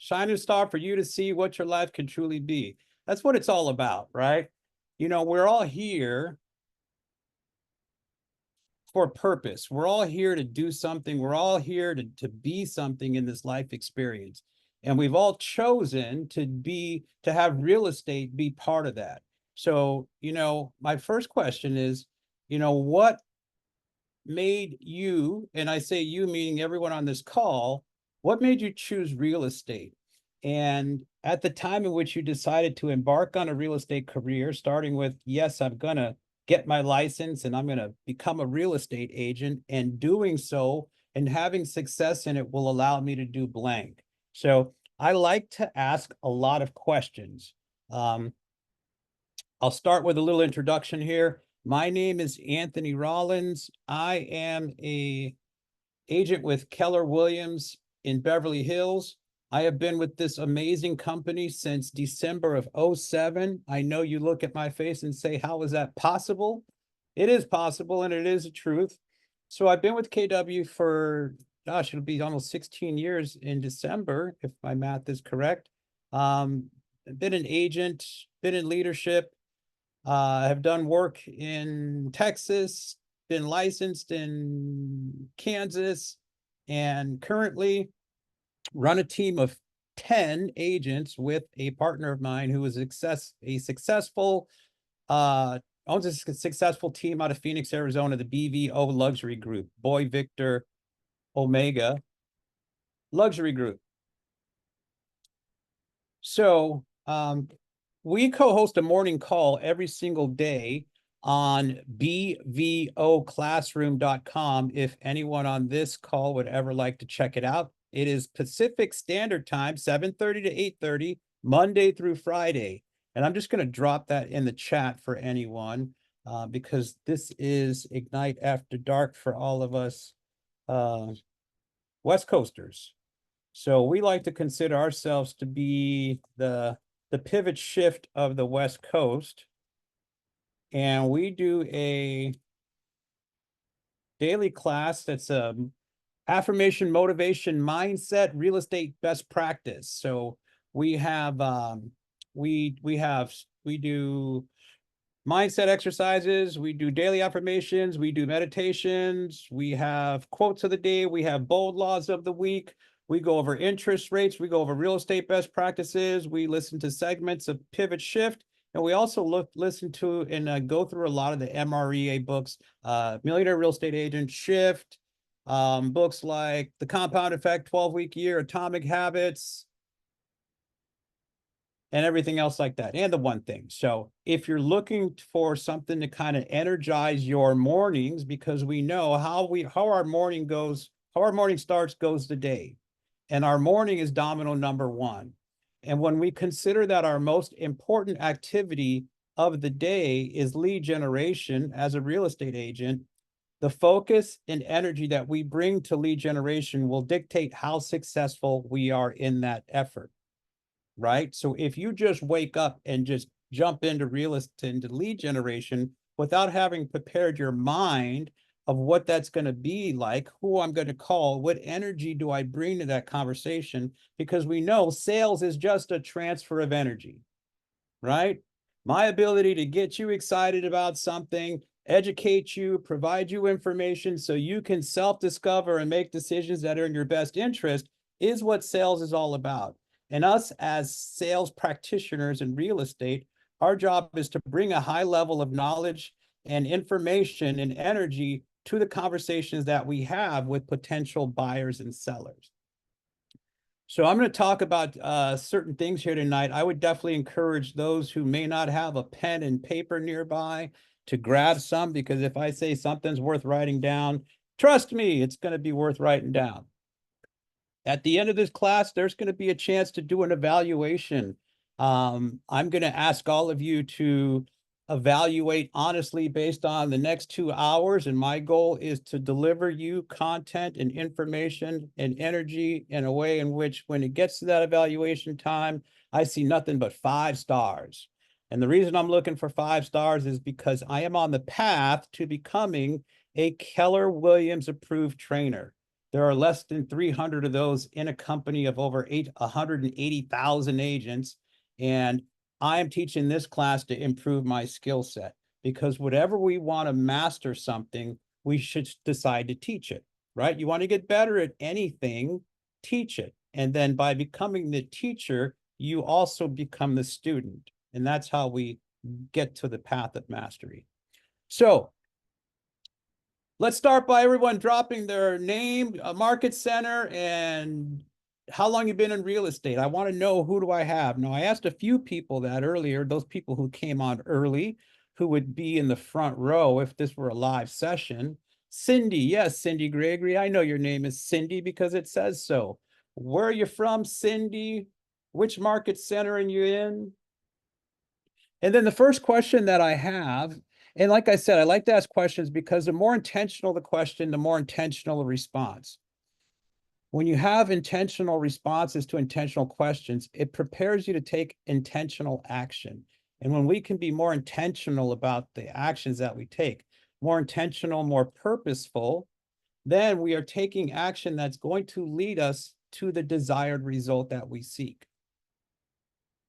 shining star for you to see what your life can truly be. That's what it's all about, right? You know, we're all here for a purpose. We're all here to do something. We're all here to be something in this life experience. And we've all chosen to have real estate be part of that. So, you know, my first question is, you know, what made you, and I say you meaning everyone on this call, what made you choose real estate? And at the time in which you decided to embark on a real estate career, starting with, yes, I'm going to get my license and I'm going to become a real estate agent, and doing so and having success in it will allow me to do blank. So I like to ask a lot of questions. Um, I'll start with a little introduction here. My name is Anthony Rollins. I am a agent with Keller Williams in Beverly Hills. I have been with this amazing company since December of 07. I know you look at my face and say, how is that possible? It is possible, and it is a truth. So I've been with KW for, gosh, it'll be almost 16 years in December, if my math is correct. Been an agent, been in leadership, have done work in Texas, been licensed in Kansas, and currently run a team of 10 agents with a partner of mine who is owns a successful team out of Phoenix, Arizona, the BVO Luxury Group, Boy Victor Omega Luxury Group. So we co-host a morning call every single day on bvoclassroom.com if anyone on this call would ever like to check it out. It is Pacific Standard Time, 7:30 to 8:30, Monday through Friday. And I'm just going to drop that in the chat for anyone because this is Ignite After Dark for all of us West Coasters. So we like to consider ourselves to be the pivot shift of the West Coast. And we do a daily class that's a affirmation, motivation, mindset, real estate best practice. So we have we do mindset exercises, we do daily affirmations, we do meditations, we have quotes of the day, we have bold laws of the week. We go over interest rates. We go over real estate best practices. We listen to segments of Pivot Shift. And we also listen to and go through a lot of the MREA books, Millionaire Real Estate Agent, Shift, books like The Compound Effect, 12-Week Year, Atomic Habits, and everything else like that, and the one thing. So if you're looking for something to kind of energize your mornings, because we know how our morning goes, how our morning starts goes the day. And our morning is domino number one. And when we consider that our most important activity of the day is lead generation as a real estate agent, the focus and energy that we bring to lead generation will dictate how successful we are in that effort, right? So if you just wake up and just jump into real estate, into lead generation without having prepared your mind of what that's going to be like, who I'm going to call, what energy do I bring to that conversation? Because we know sales is just a transfer of energy, right? My ability to get you excited about something, educate you, provide you information so you can self-discover and make decisions that are in your best interest is what sales is all about. And us as sales practitioners in real estate, our job is to bring a high level of knowledge and information and energy to the conversations that we have with potential buyers and sellers. So I'm going to talk about certain things here tonight. I would definitely encourage those who may not have a pen and paper nearby to grab some, because if I say something's worth writing down, trust me, it's going to be worth writing down. At the end of this class, there's going to be a chance to do an evaluation. I'm going to ask all of you to evaluate honestly based on the next 2 hours. And my goal is to deliver you content and information and energy in a way in which when it gets to that evaluation time, I see nothing but 5 stars. And the reason I'm looking for 5 stars is because I am on the path to becoming a Keller Williams approved trainer. There are less than 300 of those in a company of over 180,000 agents. And I am teaching this class to improve my skill set, because whatever we want to master something, we should decide to teach it, right? You want to get better at anything, teach it. And then by becoming the teacher, you also become the student. And that's how we get to the path of mastery. So let's start by everyone dropping their name, market center, and how long you've been in real estate. I want to know, who do I have? Now, I asked a few people that earlier, those people who came on early, who would be in the front row if this were a live session. Cindy, yes, Cindy Gregory. I know your name is Cindy because it says so. Where are you from, Cindy? Which market center are you in? And then the first question that I have, and like I said, I like to ask questions because the more intentional the question, the more intentional the response. When you have intentional responses to intentional questions, it prepares you to take intentional action. And when we can be more intentional about the actions that we take, more intentional, more purposeful, then we are taking action that's going to lead us to the desired result that we seek.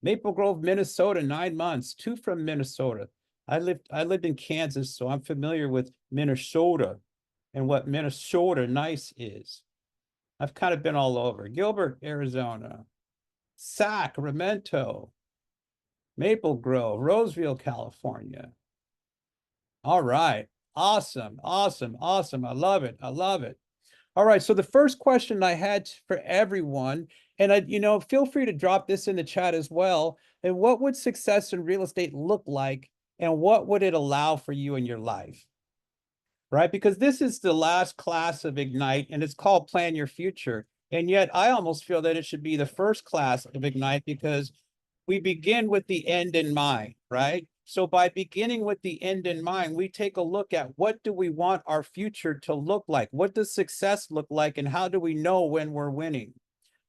Maple Grove, Minnesota, 9 months, 2 from Minnesota. I lived in Kansas, so I'm familiar with Minnesota and what Minnesota nice is. I've kind of been all over. Gilbert, Arizona, Sacramento, Maple Grove, Roseville, California. All right. Awesome, awesome, awesome. I love it. I love it. All right. So the first question I had for everyone, and feel free to drop this in the chat as well. And what would success in real estate look like? And what would it allow for you in your life? Right? Because this is the last class of Ignite, and it's called Plan Your Future. And yet I almost feel that it should be the first class of Ignite, because we begin with the end in mind, right? So by beginning with the end in mind, we take a look at, what do we want our future to look like? What does success look like? And how do we know when we're winning?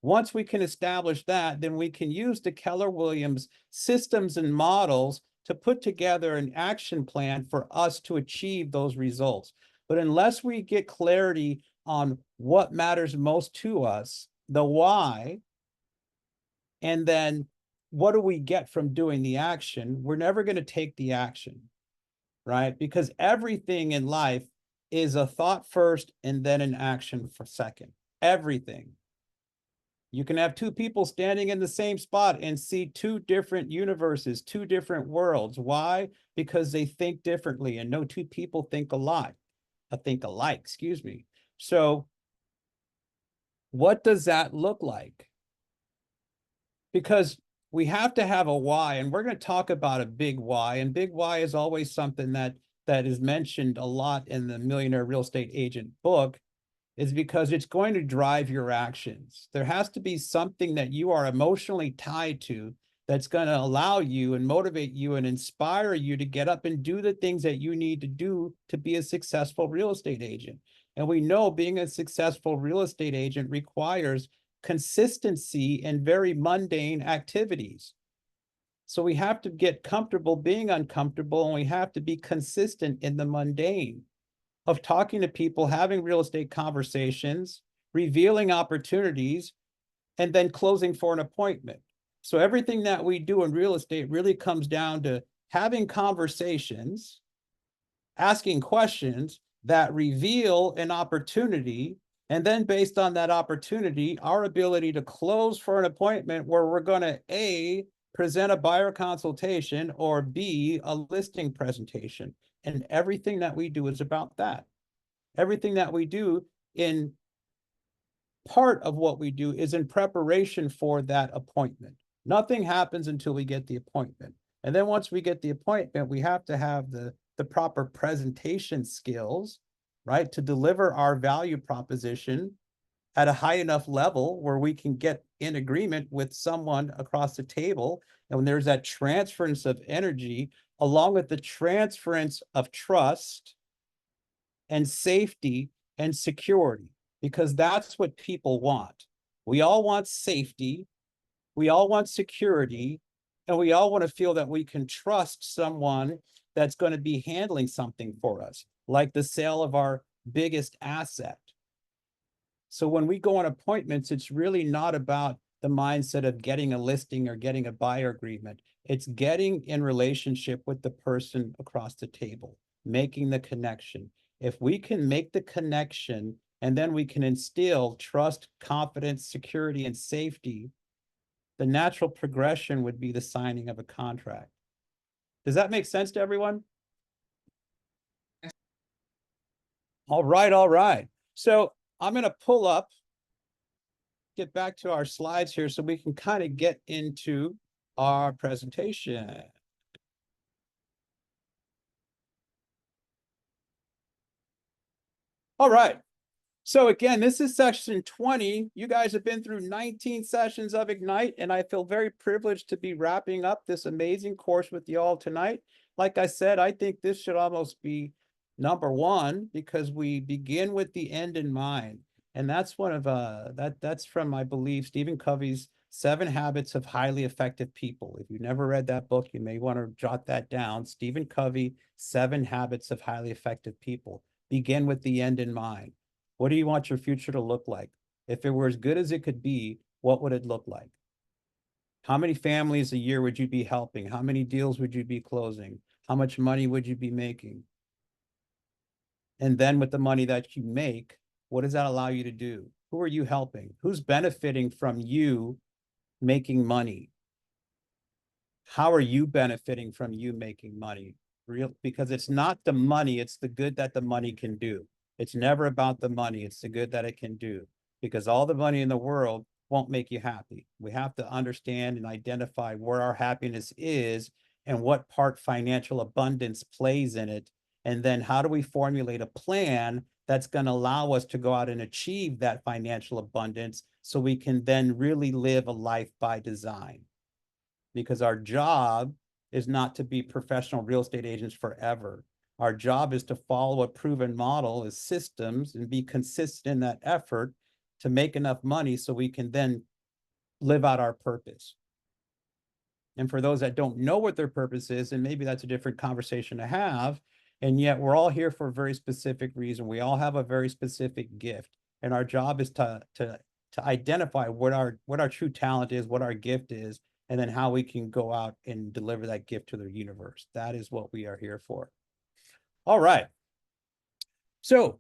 Once we can establish that, then we can use the Keller Williams systems and models to put together an action plan for us to achieve those results. But unless we get clarity on what matters most to us, the why, and then what do we get from doing the action, we're never going to take the action, right? Because everything in life is a thought first and then an action for second. Everything. You can have two people standing in the same spot and see two different universes, two different worlds. Why? Because they think differently, and no two people think alike. Excuse me. So what does that look like? Because we have to have a why, and we're going to talk about a big why. And big why is always something that is mentioned a lot in the Millionaire Real Estate Agent book, is because it's going to drive your actions. There has to be something that you are emotionally tied to that's going to allow you and motivate you and inspire you to get up and do the things that you need to do to be a successful real estate agent. And we know being a successful real estate agent requires consistency in very mundane activities. So we have to get comfortable being uncomfortable, and we have to be consistent in the mundane of talking to people, having real estate conversations, revealing opportunities, and then closing for an appointment. So everything that we do in real estate really comes down to having conversations, asking questions that reveal an opportunity, and then based on that opportunity, our ability to close for an appointment where we're going to A, present a buyer consultation, or B, a listing presentation. And everything that we do is about that. Everything that we do, in part of what we do, is in preparation for that appointment. Nothing happens until we get the appointment. And then once we get the appointment, we have to have the proper presentation skills, right, to deliver our value proposition at a high enough level where we can get in agreement with someone across the table. And when there's that transference of energy, along with the transference of trust and safety and security, because that's what people want. We all want safety, we all want security, and we all want to feel that we can trust someone that's going to be handling something for us, like the sale of our biggest asset. So when we go on appointments, it's really not about the mindset of getting a listing or getting a buyer agreement. It's getting in relationship with the person across the table, making the connection. If we can make the connection and then we can instill trust, confidence, security, and safety, the natural progression would be the signing of a contract. Does that make sense to everyone? All right, all right. So I'm going to pull up, get back to our slides here so we can kind of get into our presentation. All right. So again, this is session 20. You guys have been through 19 sessions of Ignite, and I feel very privileged to be wrapping up this amazing course with you all tonight. Like I said, I think this should almost be number one because we begin with the end in mind. And that's one of that's from, I believe, Stephen Covey's 7 Habits of Highly Effective People. If you've never read that book, you may want to jot that down. Stephen Covey, 7 Habits of Highly Effective People. Begin with the end in mind. What do you want your future to look like? If it were as good as it could be, what would it look like? How many families a year would you be helping? How many deals would you be closing? How much money would you be making? And then with the money that you make, what does that allow you to do? Who are you helping? Who's benefiting from you making money? How are you benefiting from you making money? Because it's not the money, it's the good that the money can do. It's never about the money, it's the good that it can do. Because all the money in the world won't make you happy. We have to understand and identify where our happiness is and what part financial abundance plays in it. And then how do we formulate a plan that's going to allow us to go out and achieve that financial abundance so we can then really live a life by design? Because our job is not to be professional real estate agents forever. Our job is to follow a proven model as systems and be consistent in that effort to make enough money so we can then live out our purpose. And for those that don't know what their purpose is, and maybe that's a different conversation to have, and yet we're all here for a very specific reason. We all have a very specific gift. And our job is to identify what our true talent is, what our gift is, and then how we can go out and deliver that gift to the universe. That is what we are here for. All right. So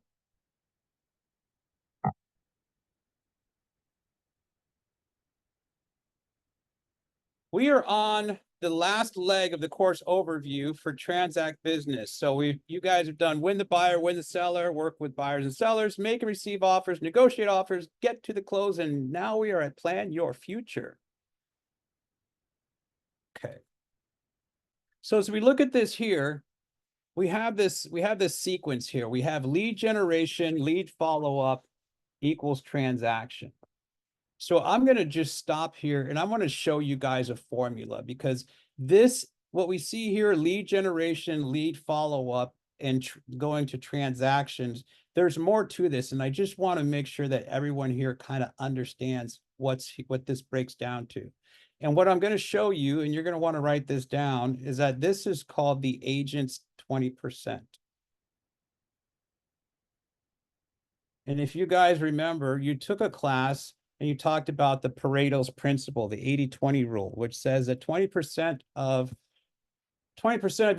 we are on the last leg of the course overview for Transact Business. So you guys have done win the buyer, win the seller, work with buyers and sellers, make and receive offers, negotiate offers, get to the close, and now we are at plan your future. Okay. So as we look at this here, we have this sequence here. We have lead generation, lead follow-up equals transaction. So I'm going to just stop here and I want to show you guys a formula because what we see here, lead generation, lead follow-up, and going to transactions, there's more to this. And I just want to make sure that everyone here kind of understands what this breaks down to. And what I'm going to show you, and you're going to want to write this down, is that this is called the agent's 20%. And if you guys remember, you took a class and you talked about the Pareto's principle, the 80-20 rule, which says that 20% of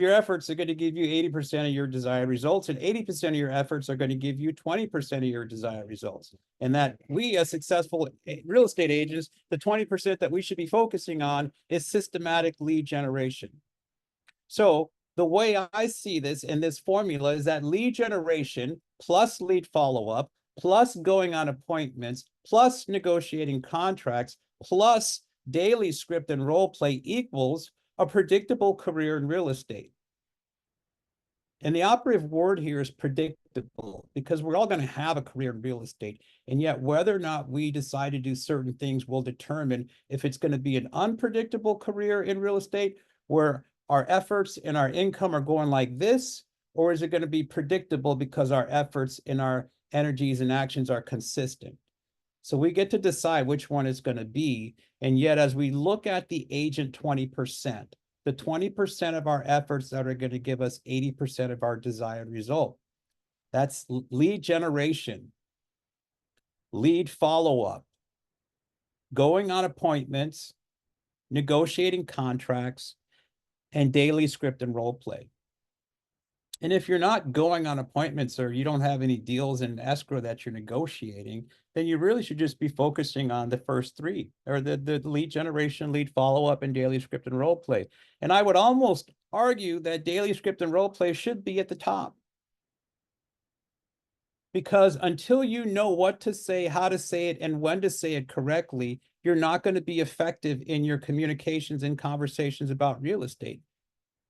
your efforts are going to give you 80% of your desired results, and 80% of your efforts are going to give you 20% of your desired results. And that we, as successful real estate agents, the 20% that we should be focusing on is systematic lead generation. So the way I see this in this formula is that lead generation plus lead follow-up plus going on appointments plus negotiating contracts plus daily script and role play equals a predictable career in real estate. And the operative word here is predictable because we're all going to have a career in real estate. And yet whether or not we decide to do certain things will determine if it's going to be an unpredictable career in real estate where our efforts and our income are going like this, or is it going to be predictable because our efforts and our energies and actions are consistent? So we get to decide which one it's going to be. And yet, as we look at the agent 20%, the 20% of our efforts that are going to give us 80% of our desired result, that's lead generation. lead follow-up, going on appointments, negotiating contracts, and daily script and role play. And if you're not going on appointments or you don't have any deals in escrow that you're negotiating, then you really should just be focusing on the first three, or the lead generation, lead follow-up, and daily script and role play. And I would almost argue that daily script and role play should be at the top. Because until you know what to say, how to say it, and when to say it correctly, you're not going to be effective in your communications and conversations about real estate.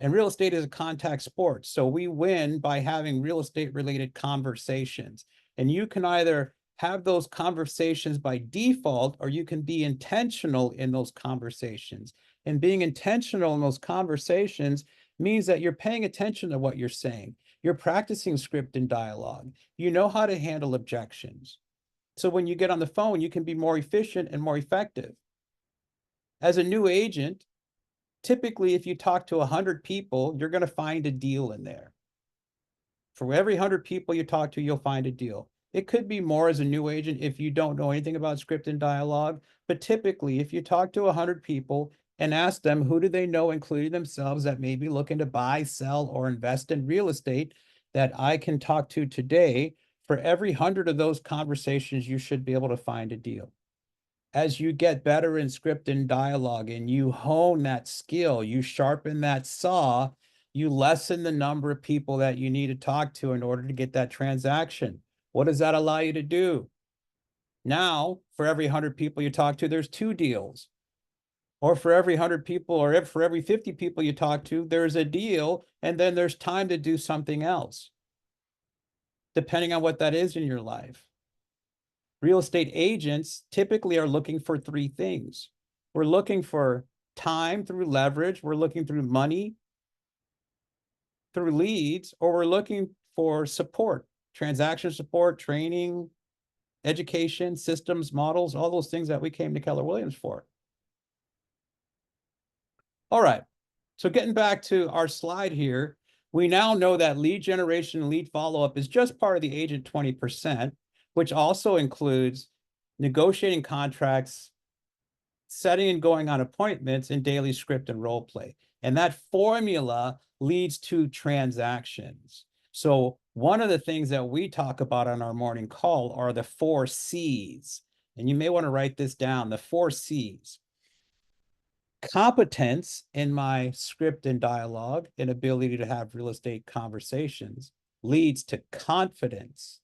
And real estate is a contact sport. So we win by having real estate related conversations. And you can either have those conversations by default, or you can be intentional in those conversations. And being intentional in those conversations means that you're paying attention to what you're saying. You're practicing script and dialogue. You know how to handle objections. So when you get on the phone, you can be more efficient and more effective. As a new agent, typically, if you talk to 100 people, you're going to find a deal in there. For every 100 people you talk to, you'll find a deal. It could be more as a new agent if you don't know anything about script and dialogue. But typically, if you talk to 100 people and ask them who do they know, including themselves, that may be looking to buy, sell, or invest in real estate that I can talk to today, for every 100 of those conversations, you should be able to find a deal. As you get better in script and dialogue and you hone that skill, you sharpen that saw, you lessen the number of people that you need to talk to in order to get that transaction. What does that allow you to do? Now, for every 100 people you talk to, there's 2 deals. Or for every 100 people, or for every 50 people you talk to, there's a deal, and then there's time to do something else, depending on what that is in your life. Real estate agents typically are looking for 3 things. We're looking for time through leverage, we're looking through money, through leads, or we're looking for support, transaction support, training, education, systems, models, all those things that we came to Keller Williams for. All right, so getting back to our slide here, we now know that lead generation and lead follow-up is just part of the agent 20%, which also includes negotiating contracts, setting and going on appointments, and daily script and role play. And that formula leads to transactions. So one of the things that we talk about on our morning call are the 4 C's. And you may want to write this down, the 4 C's. Competence in my script and dialogue and ability to have real estate conversations leads to confidence.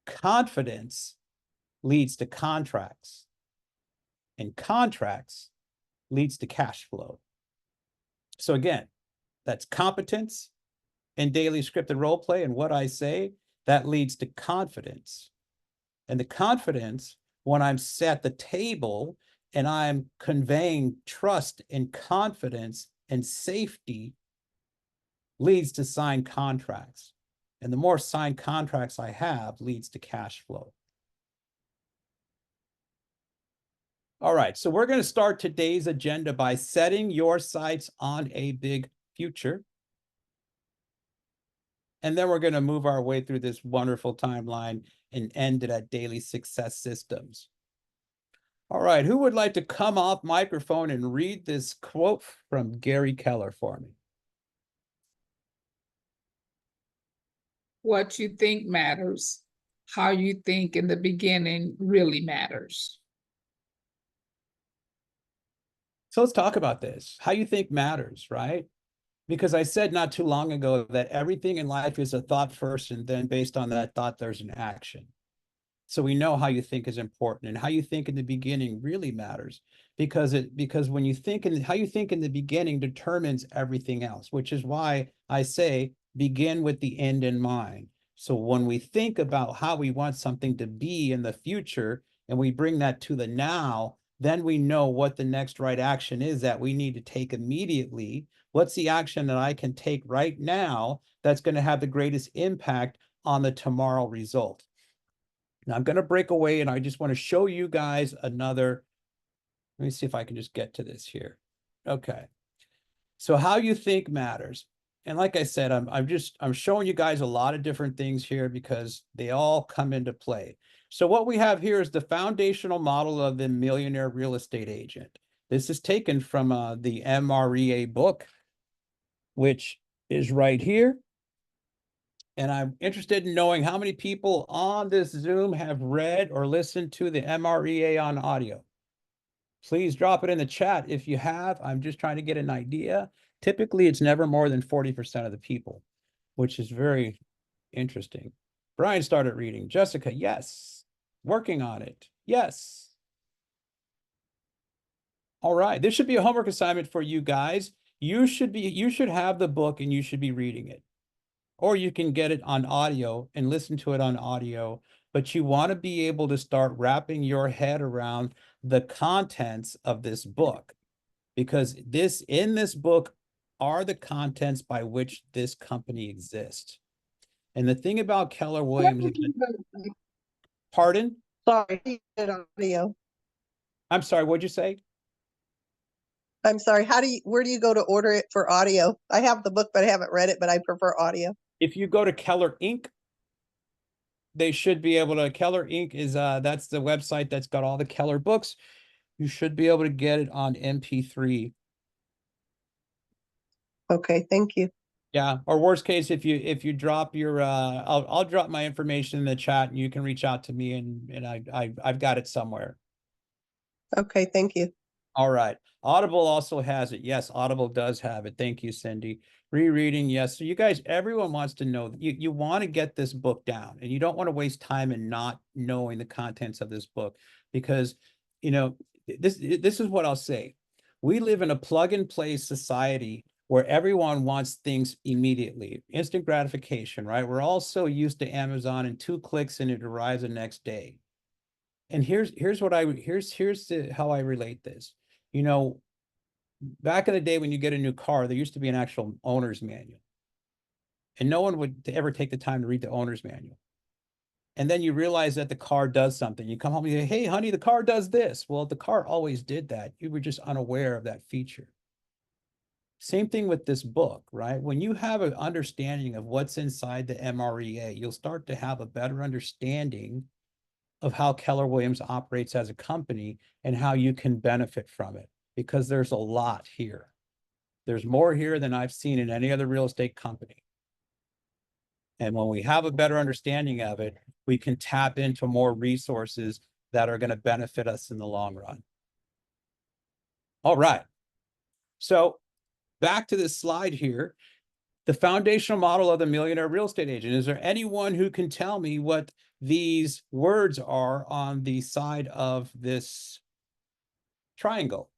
Confidence leads to contracts, and contracts leads to cash flow. So again, that's competence and daily scripted role play, and what I say, that leads to confidence. And the confidence, when I'm at the table and I'm conveying trust and confidence and safety, leads to signed contracts. And the more signed contracts I have leads to cash flow. All right, so we're going to start today's agenda by setting your sights on a big future. And then we're going to move our way through this wonderful timeline and end it at daily success systems. All right, who would like to come off microphone and read this quote from Gary Keller for me? What you think matters. How you think in the beginning really matters. So let's talk about this. How you think matters, right? Because I said not too long ago that everything in life is a thought first, and then based on that thought, there's an action. So we know how you think is important, and how you think in the beginning really matters, because when you think in how you think in the beginning determines everything else, which is why I say begin with the end in mind. So when we think about how we want something to be in the future and we bring that to the now, then we know what the next right action is that we need to take immediately. What's the action that I can take right now that's going to have the greatest impact on the tomorrow result? Now I'm going to break away, and I just want to show you guys another. Let me see if I can just get to this here. Okay. So how you think matters. And like I said, I'm showing you guys a lot of different things here because they all come into play. So what we have here is the foundational model of the millionaire real estate agent. This is taken from the MREA book, which is right here. And I'm interested in knowing how many people on this Zoom have read or listened to the MREA on audio. Please drop it in the chat if you have. I'm just trying to get an idea. Typically, it's never more than 40% of the people, which is very interesting. Brian started reading. Jessica, yes. Working on it. Yes. All right. This should be a homework assignment for you guys. You should have the book and you should be reading it. Or you can get it on audio and listen to it on audio, but you want to be able to start wrapping your head around the contents of this book, because in this book are the contents by which this company exists. And the thing about Keller Williams, pardon? Sorry, audio. I'm sorry, what'd you say? I'm sorry. Where do you go to order it for audio? I have the book, but I haven't read it, but I prefer audio. If you go to Keller Inc., they should be able to, Keller Inc. is, that's the website that's got all the Keller books. You should be able to get it on MP3. Okay, thank you. Yeah, or worst case, if you drop your, I'll drop my information in the chat and you can reach out to me and I've got it somewhere. Okay, thank you. All right. Audible also has it. Yes, Audible does have it. Thank you, Cindy. Rereading, yes. So you guys, everyone wants to know, you want to get this book down and you don't want to waste time in not knowing the contents of this book because, you know, this is what I'll say. We live in a plug and play society where everyone wants things immediately, instant gratification, right? We're all so used to Amazon and 2 clicks and it arrives the next day. And here's how I relate this. You know, back in the day when you get a new car, there used to be an actual owner's manual. And no one would ever take the time to read the owner's manual. And then you realize that the car does something. You come home and you say, hey, honey, the car does this. Well, the car always did that. You were just unaware of that feature. Same thing with this book, right? When you have an understanding of what's inside the MREA, you'll start to have a better understanding of how Keller Williams operates as a company and how you can benefit from it, because there's a lot here. There's more here than I've seen in any other real estate company. And when we have a better understanding of it, we can tap into more resources that are going to benefit us in the long run. All right. So back to this slide here. The foundational model of the millionaire real estate agent. Is there anyone who can tell me what these words are on the side of this triangle?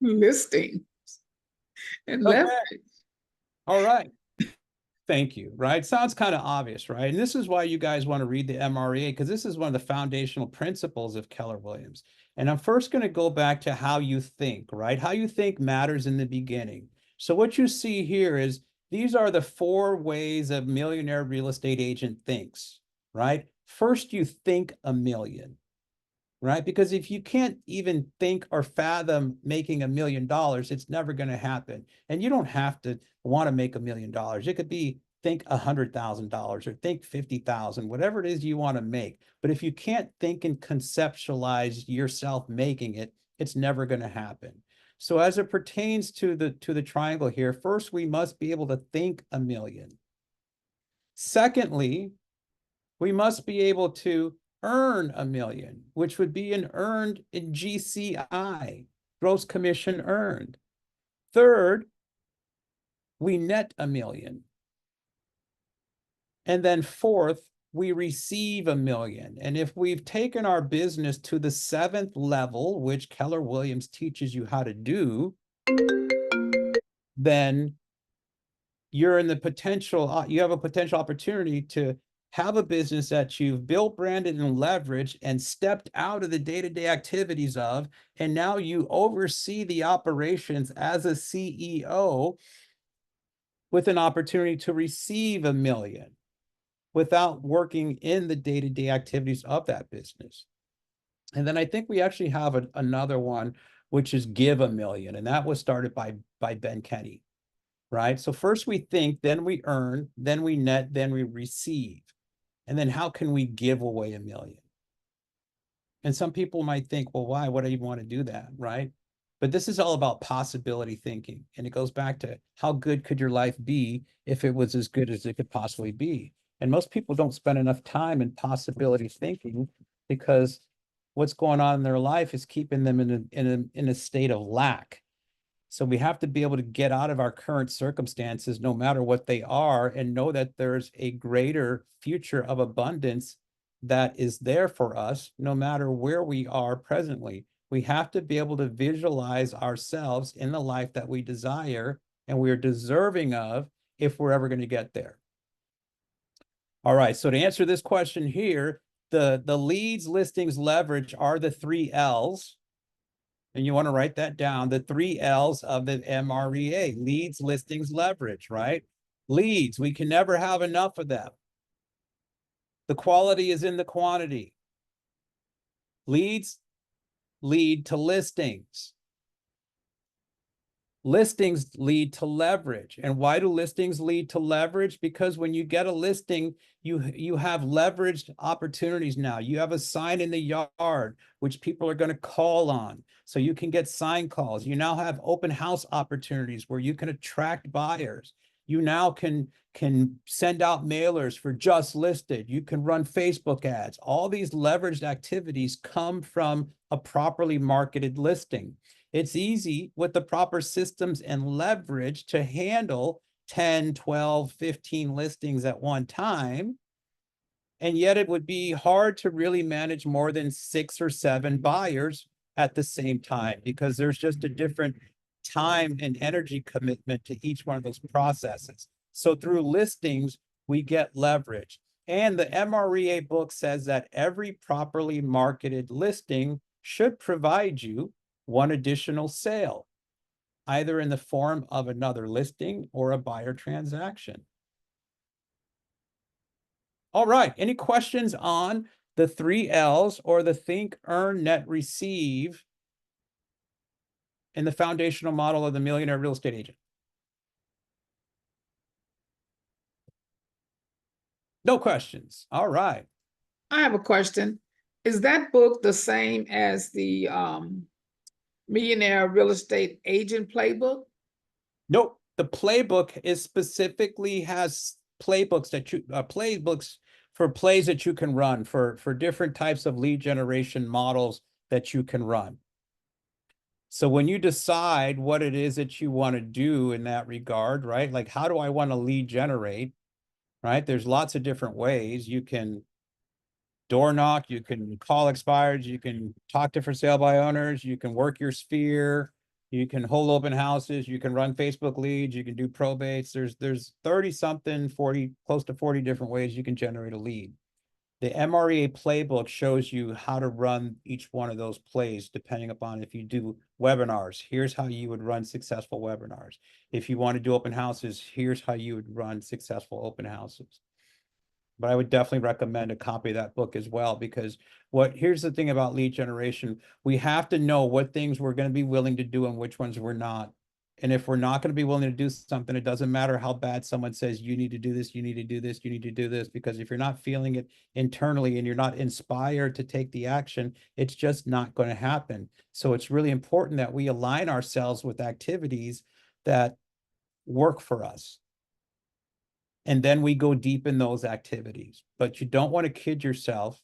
Listing and Okay. leverage. All right. Thank you. Right. Sounds kind of obvious, right? And this is why you guys want to read the MREA, because this is one of the foundational principles of Keller Williams. And I'm first going to go back to how you think, right? How you think matters in the beginning. So what you see here is these are the 4 ways a millionaire real estate agent thinks, right? First, you think a million, right? Because if you can't even think or fathom making $1 million, it's never going to happen. And you don't have to want to make $1 million. It could be think $100,000 or think 50,000, whatever it is you want to make. But if you can't think and conceptualize yourself making it, it's never going to happen. So as it pertains to the triangle here, first, we must be able to think $1 million. Secondly, we must be able to earn $1 million, which would be an earned in GCI, gross commission earned. Third, we net $1 million. And then fourth, we receive $1 million. And if we've taken our business to the 7th level, which Keller Williams teaches you how to do, then you're in the potential, you have a potential opportunity to have a business that you've built, branded, and leveraged and stepped out of the day-to-day activities of, and now you oversee the operations as a CEO with an opportunity to receive $1 million without working in the day-to-day activities of that business. And then I think we actually have another one, which is Give a Million. And that was started by Ben Kenny, right? So first we think, then we earn, then we net, then we receive. And then how can we give away $1 million? And some people might think, well, why would I even want to do that, right? But this is all about possibility thinking. And it goes back to how good could your life be if it was as good as it could possibly be? And most people don't spend enough time in possibility thinking because what's going on in their life is keeping them in a state of lack. So we have to be able to get out of our current circumstances, no matter what they are, and know that there's a greater future of abundance that is there for us, no matter where we are presently. We have to be able to visualize ourselves in the life that we desire and we're deserving of if we're ever going to get there. All right, so to answer this question here, the leads, listings, leverage are the 3 L's. And you want to write that down, the 3 L's of the MREA: leads, listings, leverage, right? Leads, we can never have enough of them. The quality is in the quantity. Leads lead to listings. Listings lead to leverage. And why do listings lead to leverage? Because when you get a listing, you have leveraged opportunities now. You have a sign in the yard, which people are going to call on. So you can get sign calls. You now have open house opportunities where you can attract buyers. You now can send out mailers for just listed. You can run Facebook ads. All these leveraged activities come from a properly marketed listing. It's easy with the proper systems and leverage to handle 10, 12, 15 listings at one time. And yet it would be hard to really manage more than 6 or 7 buyers at the same time, because there's just a different time and energy commitment to each one of those processes. So through listings, we get leverage. And the MREA book says that every properly marketed listing should provide you one additional sale, either in the form of another listing or a buyer transaction. All right, any questions on the 3 L's or the think, earn, net, receive in the foundational model of the millionaire real estate agent? No questions. All right. I have a question. Is that book the same as the Millionaire Real Estate Agent Playbook? Nope. The playbook is specifically has playbooks that you playbooks for plays that you can run for different types of lead generation models that you can run. So when you decide what it is that you want to do in that regard, right? Like, how do I want to lead generate, right? There's lots of different ways. You can door knock, you can call expireds, you can talk to for sale by owners, you can work your sphere, you can hold open houses, you can run Facebook leads, you can do probates. There's 30 something, 40, close to 40 different ways you can generate a lead. The MREA playbook shows you how to run each one of those plays, depending upon if you do webinars. Here's how you would run successful webinars. If you want to do open houses, here's how you would run successful open houses. But I would definitely recommend a copy of that book as well, because here's the thing about lead generation. We have to know what things we're going to be willing to do and which ones we're not. And if we're not going to be willing to do something, it doesn't matter how bad someone says, you need to do this, you need to do this, you need to do this, because if you're not feeling it internally and you're not inspired to take the action, it's just not going to happen. So it's really important that we align ourselves with activities that work for us. And then we go deep in those activities. But you don't want to kid yourself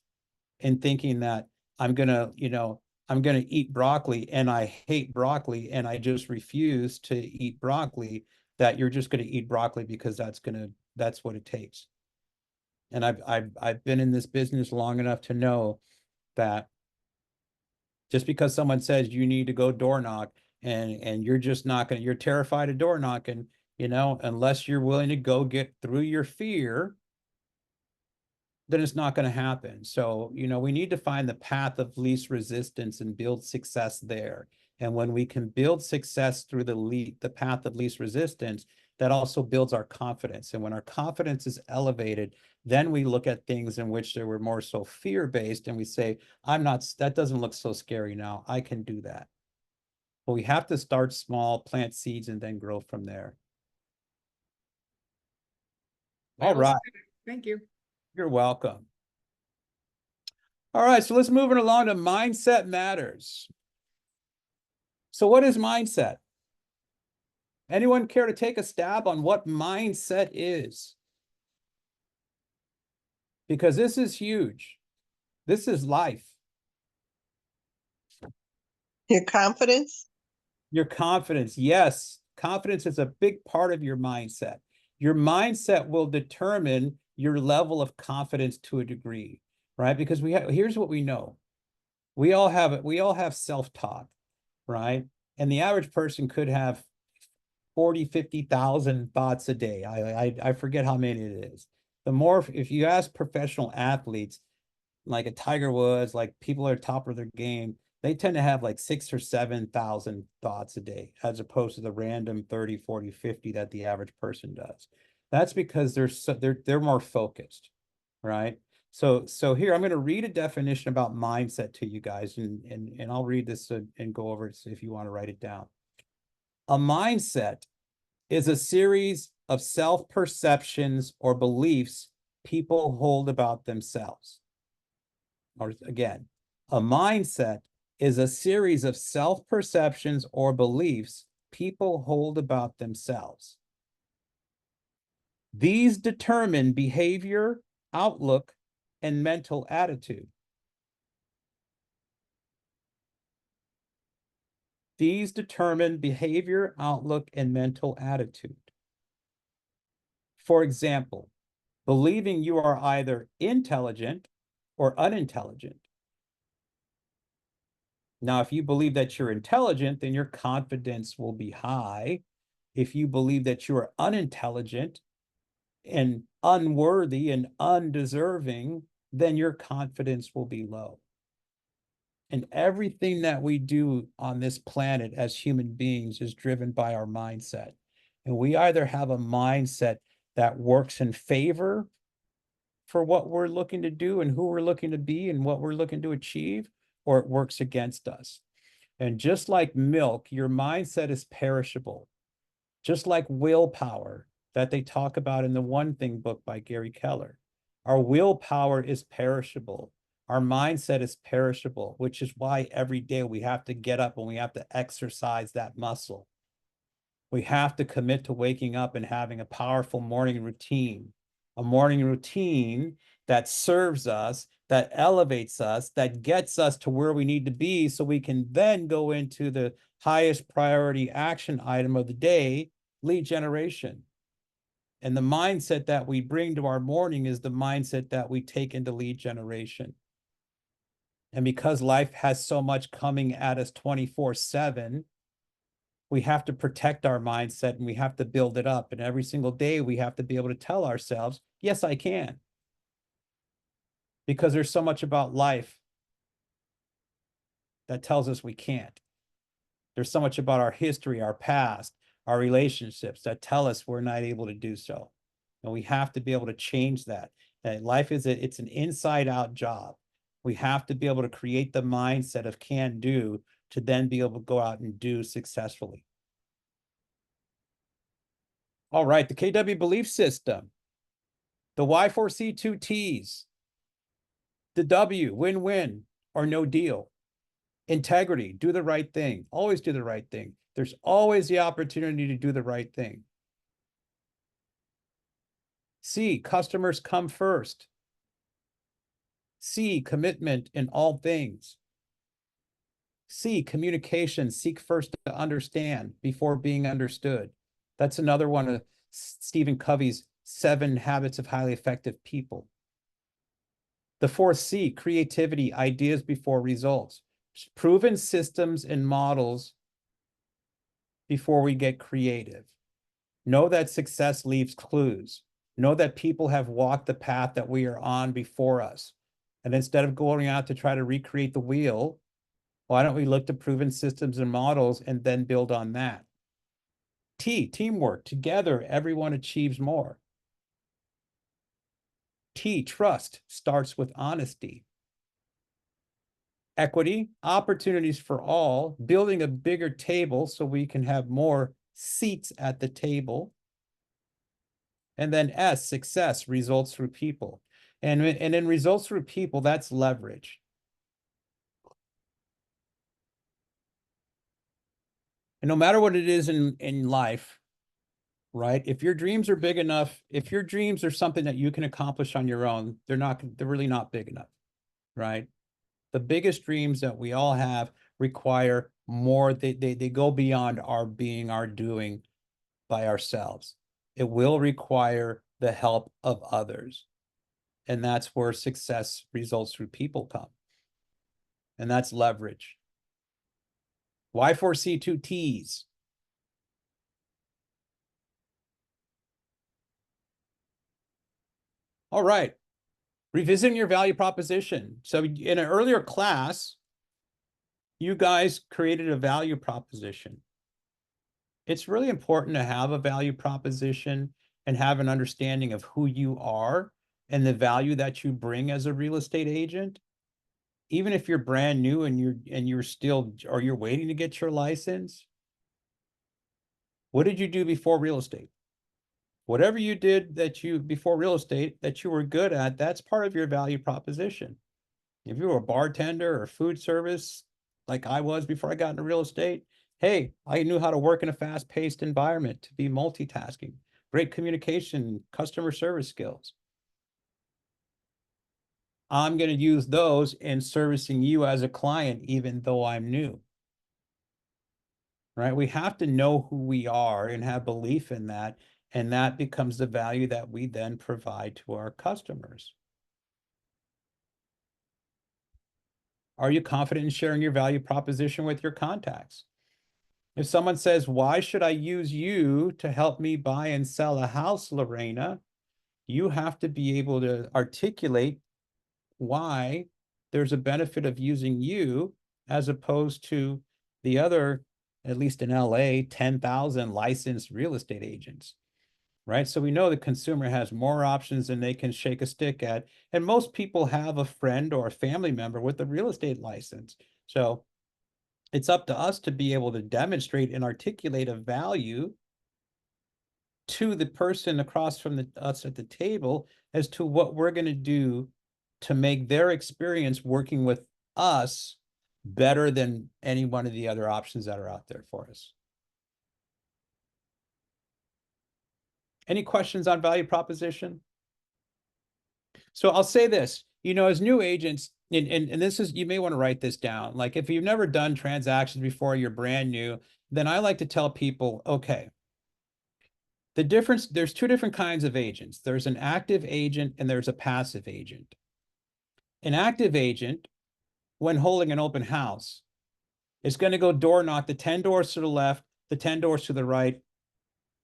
in thinking that I'm going to eat broccoli and I hate broccoli and I just refuse to eat broccoli, that you're just going to eat broccoli because that's what it takes. And I've been in this business long enough to know that just because someone says you need to go door knock and you're just not going to, you're terrified of door knocking, unless you're willing to go get through your fear, then it's not going to happen. So, we need to find the path of least resistance and build success there. And when we can build success through the path of least resistance, that also builds our confidence. And when our confidence is elevated, then we look at things in which they were more so fear-based and we say, that doesn't look so scary now. I can do that. But we have to start small, plant seeds, and then grow from there. All Well right. said. Thank you. You're welcome. All right, so let's move it along to mindset matters. So what is mindset? Anyone care to take a stab on what mindset is? Because this is huge. This is life. Your confidence? Your confidence. Yes, confidence is a big part of your mindset. Your mindset will determine your level of confidence to a degree, right? Because here's what we know. We all have self-talk, right? And the average person could have 40, 50,000 thoughts a day. I forget how many it is. If you ask professional athletes, like a Tiger Woods, like people are top of their game, they tend to have like 6,000 or 7,000 thoughts a day, as opposed to the random 30, 40, 50 that the average person does. That's because they're more focused, right? So here I'm going to read a definition about mindset to you guys, and I'll read this and go over it if you want to write it down. A mindset is a series of self-perceptions or beliefs people hold about themselves. Or again, a mindset is a series of self-perceptions or beliefs people hold about themselves. These determine behavior, outlook, and mental attitude. These determine behavior, outlook, and mental attitude. For example, believing you are either intelligent or unintelligent. Now, if you believe that you're intelligent, then your confidence will be high. If you believe that you are unintelligent and unworthy and undeserving, then your confidence will be low. And everything that we do on this planet as human beings is driven by our mindset. And we either have a mindset that works in favor for what we're looking to do and who we're looking to be and what we're looking to achieve, or it works against us. And just like milk, your mindset is perishable. Just like willpower that they talk about in the One Thing book by Gary Keller. Our willpower is perishable. Our mindset is perishable, which is why every day we have to get up and we have to exercise that muscle. We have to commit to waking up and having a powerful morning routine, a morning routine that serves us, that elevates us, that gets us to where we need to be so we can then go into the highest priority action item of the day, lead generation. And the mindset that we bring to our morning is the mindset that we take into lead generation. And because life has so much coming at us 24/7, we have to protect our mindset and we have to build it up. And every single day we have to be able to tell ourselves, yes, I can. Because there's so much about life that tells us we can't. There's so much about our history, our past, our relationships that tell us we're not able to do so. And we have to be able to change that. And life it's an inside out job. We have to be able to create the mindset of can do to then be able to go out and do successfully. All right, the KW belief system, the Y4C2Ts, the W, win-win or no deal, integrity, do the right thing, always do the right thing. There's always the opportunity to do the right thing. C, customers come first. C, commitment in all things. C, communication, seek first to understand before being understood. That's another one of Stephen Covey's 7 habits of highly effective people. The 4th C, creativity, ideas before results. Proven systems and models before we get creative. Know that success leaves clues. Know that people have walked the path that we are on before us. And instead of going out to try to recreate the wheel, why don't we look to proven systems and models and then build on that? T, teamwork. Together, everyone achieves more. T, trust, starts with honesty. Equity, opportunities for all, building a bigger table so we can have more seats at the table. And then S, success, results through people. And in results through people, that's leverage. And no matter what it is in life, right? If your dreams are big enough, if your dreams are something that you can accomplish on your own, they're really not big enough, right? The biggest dreams that we all have require more. They go beyond our being, our doing by ourselves. It will require the help of others. And that's where success results through people come. And that's leverage. Y4C2Ts. All right. Revisiting your value proposition. So in an earlier class, you guys created a value proposition. It's really important to have a value proposition and have an understanding of who you are and the value that you bring as a real estate agent. Even if you're brand new and you're still, or you're waiting to get your license, what did you do before real estate? Whatever you did before real estate that you were good at, that's part of your value proposition. If you were a bartender or food service, like I was before I got into real estate, hey, I knew how to work in a fast-paced environment, to be multitasking, great communication, customer service skills. I'm going to use those in servicing you as a client, even though I'm new. Right? We have to know who we are and have belief in that. And that becomes the value that we then provide to our customers. Are you confident in sharing your value proposition with your contacts? If someone says, why should I use you to help me buy and sell a house, Lorena? You have to be able to articulate why there's a benefit of using you as opposed to the other, at least in LA, 10,000 licensed real estate agents, right? So we know the consumer has more options than they can shake a stick at. And most people have a friend or a family member with a real estate license. So it's up to us to be able to demonstrate and articulate a value to the person across from us at the table as to what we're going to do to make their experience working with us better than any one of the other options that are out there for us. Any questions on value proposition? So I'll say this, as new agents, and this is, you may want to write this down. Like if you've never done transactions before, you're brand new, then I like to tell people, okay, the difference, there's two different kinds of agents. There's an active agent and there's a passive agent. An active agent, when holding an open house, is going to go door knock the 10 doors to the left, the 10 doors to the right,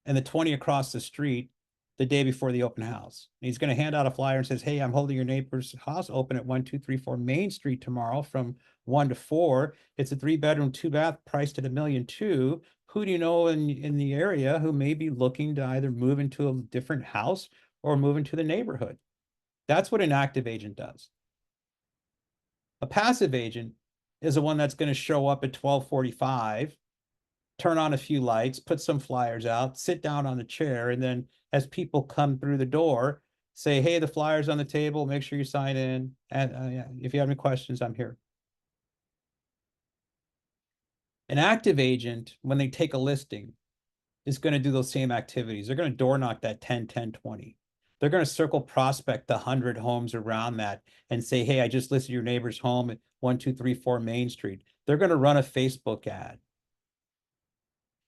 and the 20 across the street the day before the open house. And he's going to hand out a flyer and says, hey, I'm holding your neighbor's house open at 1234 Main Street tomorrow from 1 to 4. It's a 3-bedroom, 2-bath priced at $1.2 million. Who do you know in the area who may be looking to either move into a different house or move into the neighborhood? That's what an active agent does. A passive agent is the one that's going to show up at 12:45, turn on a few lights, put some flyers out, sit down on a chair, and then as people come through the door, say, hey, the flyer's on the table, make sure you sign in. And if you have any questions, I'm here. An active agent, when they take a listing, is going to do those same activities. They're going to door knock that 10, 10, 20. They're going to circle prospect the 100 homes around that and say, hey, I just listed your neighbor's home at 1234 Main Street. They're going to run a Facebook ad.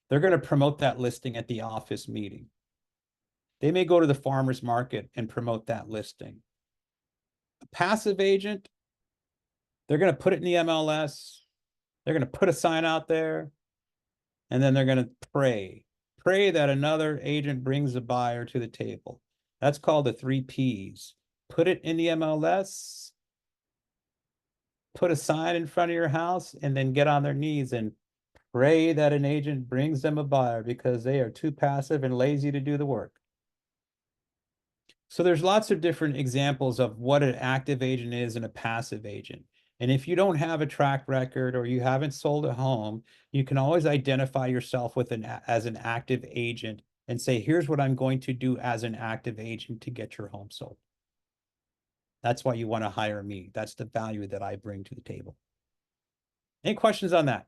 They're going to promote that listing at the office meeting. They may go to the farmer's market and promote that listing. A passive agent, they're going to put it in the MLS. They're going to put a sign out there. And then they're going to pray that another agent brings a buyer to the table. That's called the 3 Ps. Put it in the MLS, put a sign in front of your house, and then get on their knees and Pray that an agent brings them a buyer because they are too passive and lazy to do the work. So there's lots of different examples of what an active agent is and a passive agent. And if you don't have a track record or you haven't sold a home, you can always identify yourself with as an active agent and say, here's what I'm going to do as an active agent to get your home sold. That's why you want to hire me. That's the value that I bring to the table. Any questions on that?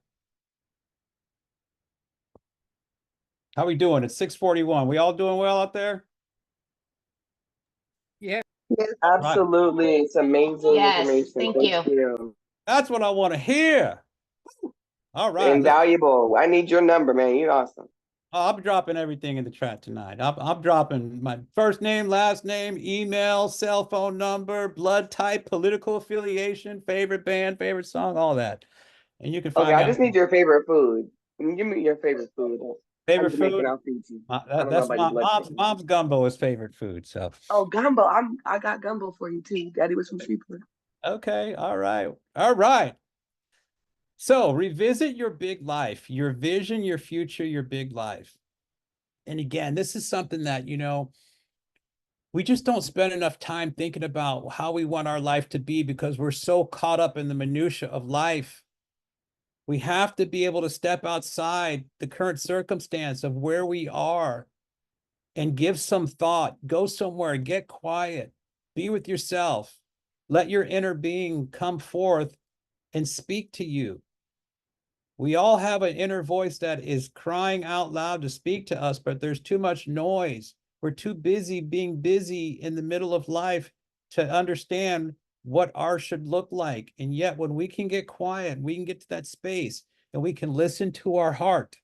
How we doing? It's 6:41. We all doing well out there? Yeah, Absolutely. It's amazing Yes, information. thank you. That's what I want to hear. All right. Invaluable. I need your number, man. You're awesome. I'm dropping everything in the chat tonight. I'm dropping my first name, last name, email, cell phone number, blood type, political affiliation, favorite band, favorite song, all that. And you can find Okay, me I just need your favorite food. Give me your favorite food. favorite I'm Jamaican, food. I'll feed you. That's mom's gumbo is favorite food. So Oh, gumbo. I got gumbo for you too. Daddy was from Shreveport. okay, all right. All right. So revisit your big life, your vision, your future, your big life. And again, this is something that, you know, we just don't spend enough time thinking about how we want our life to be because we're so caught up in the minutia of life. We have to be able to step outside the current circumstance of where we are and give some thought, go somewhere, get quiet, be with yourself, let your inner being come forth and speak to you. We all have an inner voice that is crying out loud to speak to us, but there's too much noise. We're too busy being busy in the middle of life to understand what ours should look like. And yet when we can get quiet, we can get to that space and we can listen to our heart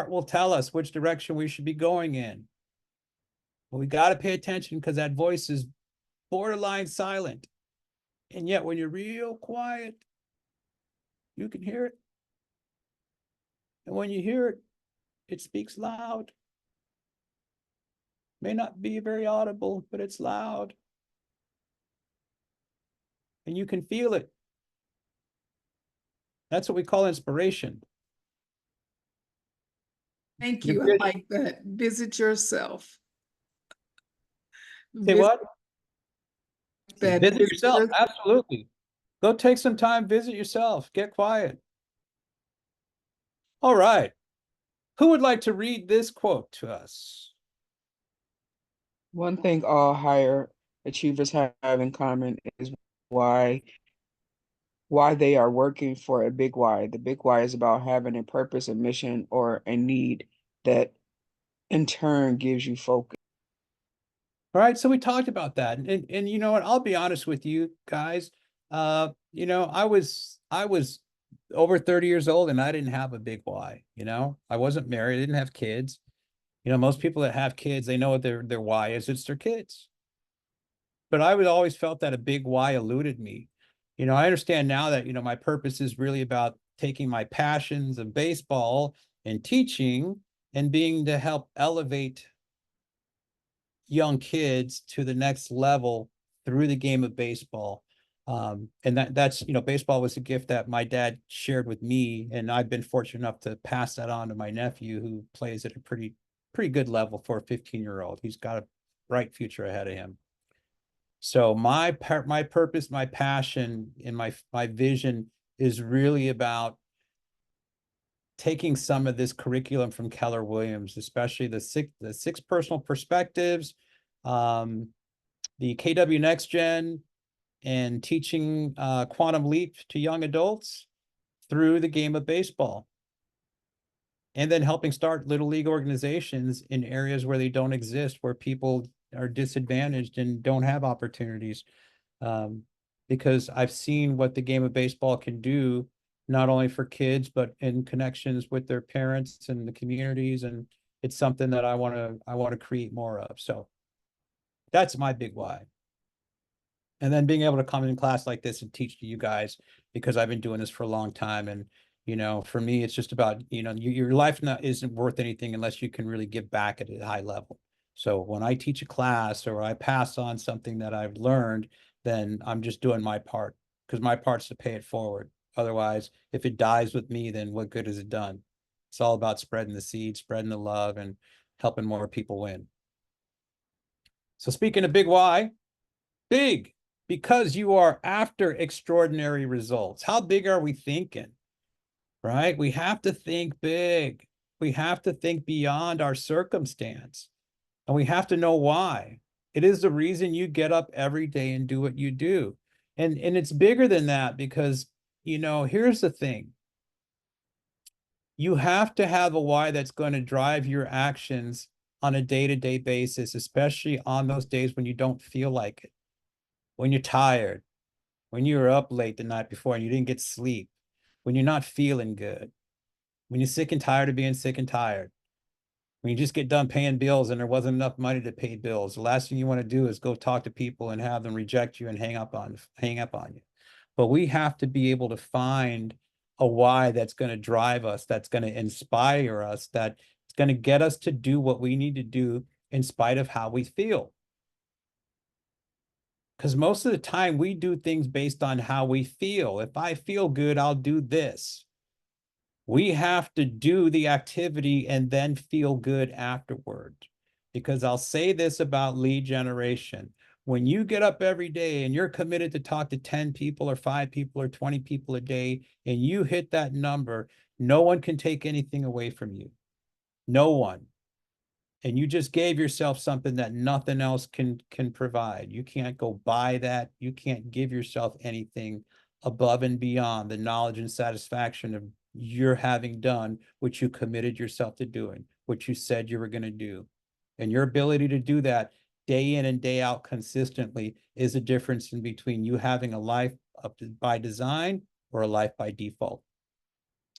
will tell us which direction we should be going in. But we got to pay attention because that voice is borderline silent. And yet when you're real quiet, you can hear it. And when you hear it, it speaks loud. May not be very audible, but it's loud. And you can feel it. That's what we call inspiration. thank You you. I did- like that. Visit yourself. Say what? That Visit visit yourself. your- Absolutely. Go take some time, visit yourself, get quiet. All right. Who would like to read this quote to us? One thing all higher achievers have in common is why they are working for a big why. The big why is about having a purpose, a mission, or a need that in turn gives you focus. All right, so we talked about that. And you know what? I'll be honest with you guys. You know, I was over 30 years old and I didn't have a big why, you know. I wasn't married, I didn't have kids. You know, most people that have kids, they know what their why is. It's their kids. But I would always felt that a big why eluded me. You know, I understand now that, you know, my purpose is really about taking my passions of baseball and teaching and being to help elevate young kids to the next level through the game of baseball. And that's, you know, baseball was a gift that my dad shared with me. And I've been fortunate enough to pass that on to my nephew who plays at a pretty good level for a 15-year-old. He's got a bright future ahead of him. So my purpose, my passion, and my vision is really about taking some of this curriculum from Keller Williams, especially the six personal perspectives, the KW Next Gen, and teaching Quantum Leap to young adults through the game of baseball. And then helping start little league organizations in areas where they don't exist, where people are disadvantaged and don't have opportunities. Because I've seen what the game of baseball can do, not only for kids, but in connections with their parents and the communities. And it's something that I want to create more of. So that's my big why. And then being able to come in class like this and teach to you guys, because I've been doing this for a long time. And, you know, for me, it's just about, you know, your life isn't worth anything unless you can really give back at a high level. So when I teach a class or I pass on something that I've learned, then I'm just doing my part, because my part's to pay it forward. Otherwise, if it dies with me, then what good has it done? It's all about spreading the seed, spreading the love, and helping more people win. So speaking of big why, big, because you are after extraordinary results. How big are we thinking? Right? We have to think big. We have to think beyond our circumstance. And we have to know why. It is the reason you get up every day and do what you do. And it's bigger than that because, you know, here's the thing. You have to have a why that's going to drive your actions on a day-to-day basis, especially on those days when you don't feel like it, when you're tired, when you were up late the night before and you didn't get sleep, when you're not feeling good, when you're sick and tired of being sick and tired, when you just get done paying bills and there wasn't enough money to pay bills. The last thing you want to do is go talk to people and have them reject you and hang up on you. But we have to be able to find a why that's going to drive us, that's going to inspire us, that's going to get us to do what we need to do in spite of how we feel. Because most of the time we do things based on how we feel. If I feel good, I'll do this. We have to do the activity and then feel good afterward. Because I'll say this about lead generation. When you get up every day and you're committed to talk to 10 people or 5 people or 20 people a day, and you hit that number, no one can take anything away from you. No one. And you just gave yourself something that nothing else can provide. You can't go buy that. You can't give yourself anything above and beyond the knowledge and satisfaction of you're having done what you committed yourself to doing, what you said you were going to do. And your ability to do that day in and day out consistently is the difference in between you having a life by design or a life by default.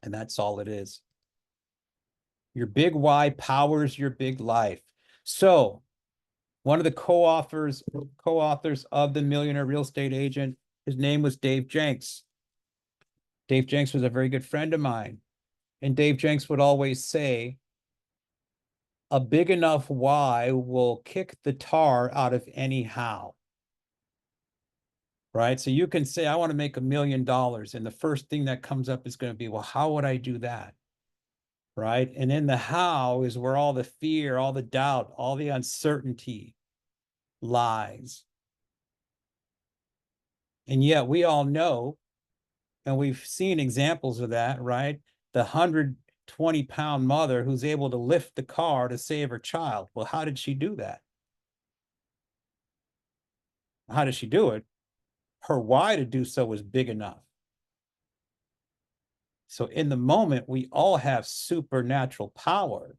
And that's all it is. Your big why powers your big life. So one of the co-authors of The Millionaire Real Estate Agent, his name was Dave Jenks. Dave Jenks was a very good friend of mine. And Dave Jenks would always say, a big enough why will kick the tar out of any how. Right? So you can say, I want to make $1 million. And the first thing that comes up is going to be, well, how would I do that? Right? And in the how is where all the fear, all the doubt, all the uncertainty lies. And yet we all know, and we've seen examples of that, right? The 120-pound mother who's able to lift the car to save her child. Well, how did she do that? How did she do it? Her why to do so was big enough. So in the moment, we all have supernatural power.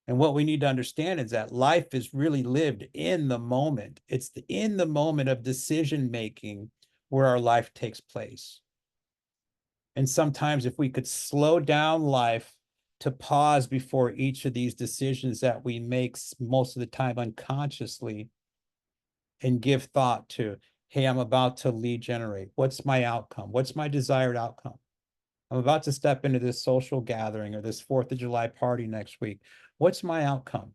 And what we need to understand is that life is really lived in the moment. It's in the moment of decision making where our life takes place. And sometimes if we could slow down life to pause before each of these decisions that we make most of the time unconsciously and give thought to, hey, I'm about to lead generate. What's my outcome? What's my desired outcome? I'm about to step into this social gathering or this 4th of July party next week. What's my outcome?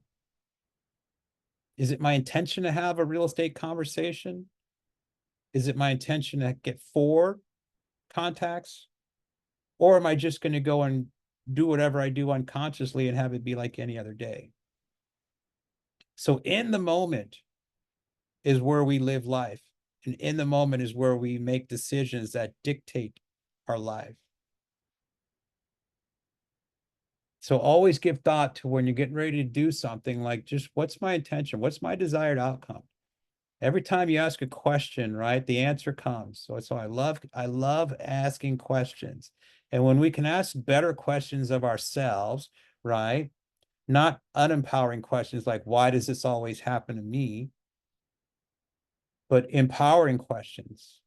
Is it my intention to have a real estate conversation? Is it my intention to get 4 contacts? Or am I just going to go and do whatever I do unconsciously and have it be like any other day? So in the moment is where we live life. And in the moment is where we make decisions that dictate our life. So always give thought to when you're getting ready to do something, like just what's my intention? What's my desired outcome? Every time you ask a question, right, the answer comes. So I love asking questions. And when we can ask better questions of ourselves, right, not unempowering questions like, why does this always happen to me? But empowering questions.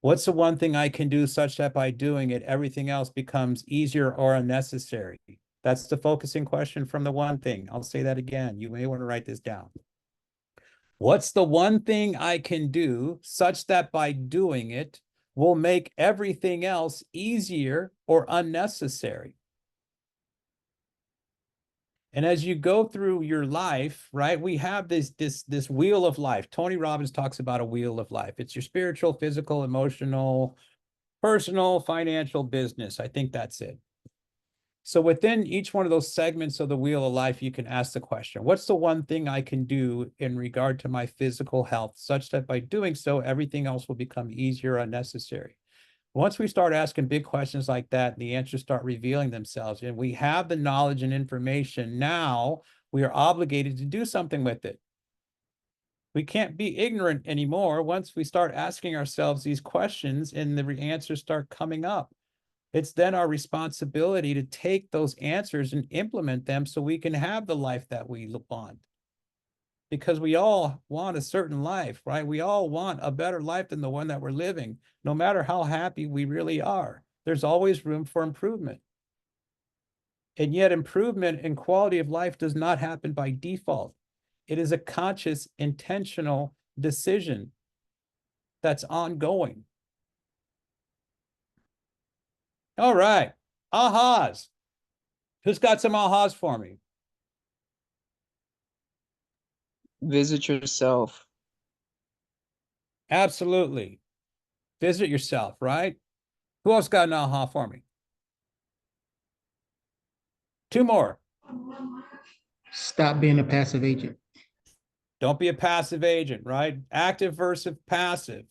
What's the one thing I can do such that by doing it, everything else becomes easier or unnecessary? That's the focusing question from the one thing. I'll say that again. You may want to write this down. What's the one thing I can do such that by doing it will make everything else easier or unnecessary? And as you go through your life, right, we have this wheel of life. Tony Robbins talks about a wheel of life. It's your spiritual, physical, emotional, Personal, financial, business. I think that's it. So within each one of those segments of the wheel of life, you can ask the question, what's the one thing I can do in regard to my physical health, such that by doing so, everything else will become easier or unnecessary? Once we start asking big questions like that, the answers start revealing themselves, and we have the knowledge and information. Now we are obligated to do something with it. We can't be ignorant anymore once we start asking ourselves these questions and the answers start coming up. It's then our responsibility to take those answers and implement them so we can have the life that we want. Because we all want a certain life, right? We all want a better life than the one that we're living, no matter how happy we really are. There's always room for improvement. And yet improvement in quality of life does not happen by default. It is a conscious, intentional decision that's ongoing. All right, ahas. Who's got some ahas for me? Visit yourself. Absolutely. Visit yourself, right? Who else got an aha for me? Two more. Stop being a passive agent. Don't be a passive agent, right? Active versus passive.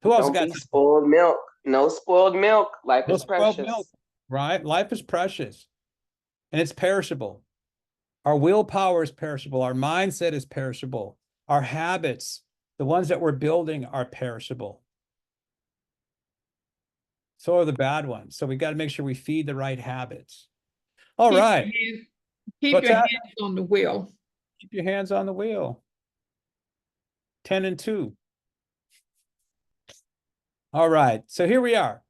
Who else Don't got be spoiled milk. No spoiled milk. Life no is spoiled precious. milk, right? Life is precious and it's perishable. Our willpower is perishable. Our mindset is perishable. Our habits, the ones that we're building, are perishable. So are the bad ones. So we got to make sure we feed the right habits. All right. Keep What's your that? hands on the wheel. Keep your hands on the wheel. 10 and 2. All right. So here we are.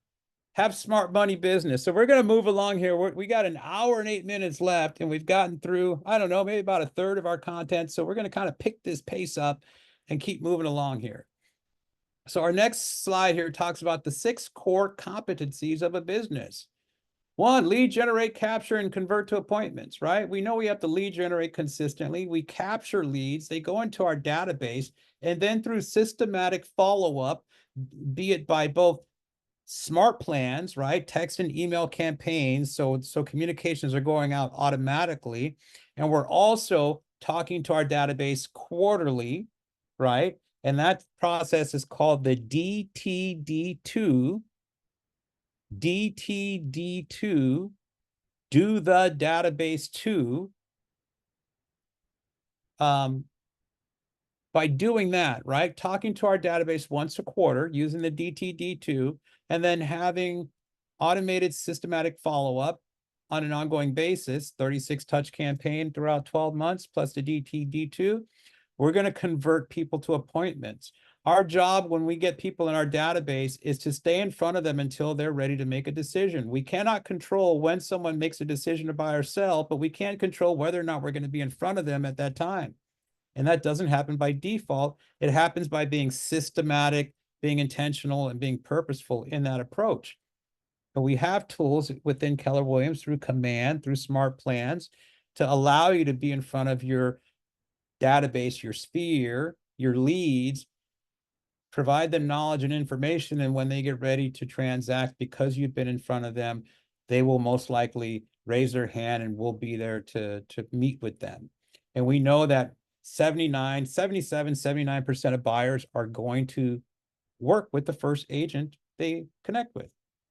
Have smart money business. So we're going to move along here. We got an hour and 8 minutes left, and we've gotten through, I don't know, maybe about a third of our content. So we're going to kind of pick this pace up and keep moving along here. So our next slide here talks about the 6 core competencies of a business. 1, lead generate, capture, and convert to appointments, right? We know we have to lead generate consistently. We capture leads, they go into our database, and then through systematic follow-up, be it by both smart plans, right? Text and email campaigns. So communications are going out automatically. And we're also talking to our database quarterly, right? And that process is called the DTD2. DTD2, do the database to. By doing that, right? Talking to our database once a quarter using the DTD2, and then having automated systematic follow-up on an ongoing basis, 36 touch campaign throughout 12 months, plus the DTD2, we're going to convert people to appointments. Our job when we get people in our database is to stay in front of them until they're ready to make a decision. We cannot control when someone makes a decision to buy or sell, but we can control whether or not we're going to be in front of them at that time. And that doesn't happen by default. It happens by being systematic, being intentional, and being purposeful in that approach. But we have tools within Keller Williams through Command, through Smart Plans, to allow you to be in front of your database, your sphere, your leads, provide them knowledge and information. And when they get ready to transact, because you've been in front of them, they will most likely raise their hand and we'll be there to meet with them. And we know that 79% of buyers are going to work with the first agent they connect with.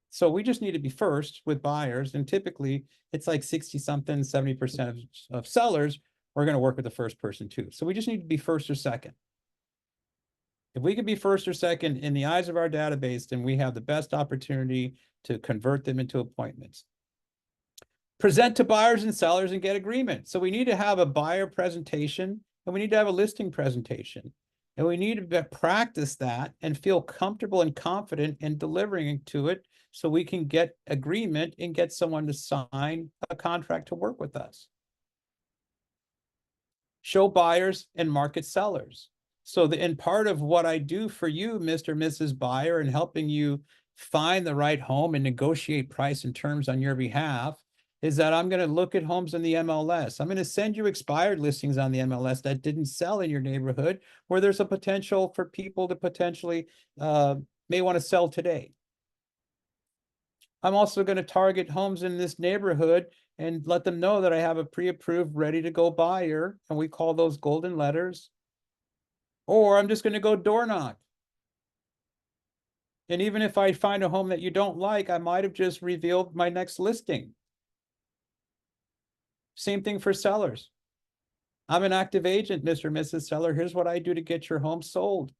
So we just need to be first with buyers. And typically it's like 60 something, 70% of sellers are going to work with the first person too. So we just need to be first or second. If we can be first or second in the eyes of our database, then we have the best opportunity to convert them into appointments. Present to buyers and sellers and get agreement. So we need to have a buyer presentation and we need to have a listing presentation. And we need to practice that and feel comfortable and confident in delivering to it so we can get agreement and get someone to sign a contract to work with us. Show buyers and market sellers. So in part of what I do for you, Mr. and Mrs. Buyer, and helping you find the right home and negotiate price and terms on your behalf, is that I'm going to look at homes in the MLS. I'm going to send you expired listings on the MLS that didn't sell in your neighborhood, where there's a potential for people to potentially may want to sell today. I'm also going to target homes in this neighborhood and let them know that I have a pre-approved, ready to go buyer, and we call those golden letters. Or I'm just going to go door knock. And even if I find a home that you don't like, I might have just revealed my next listing. Same thing for sellers. I'm an active agent, Mr. and Mrs. Seller. Here's what I do to get your home sold.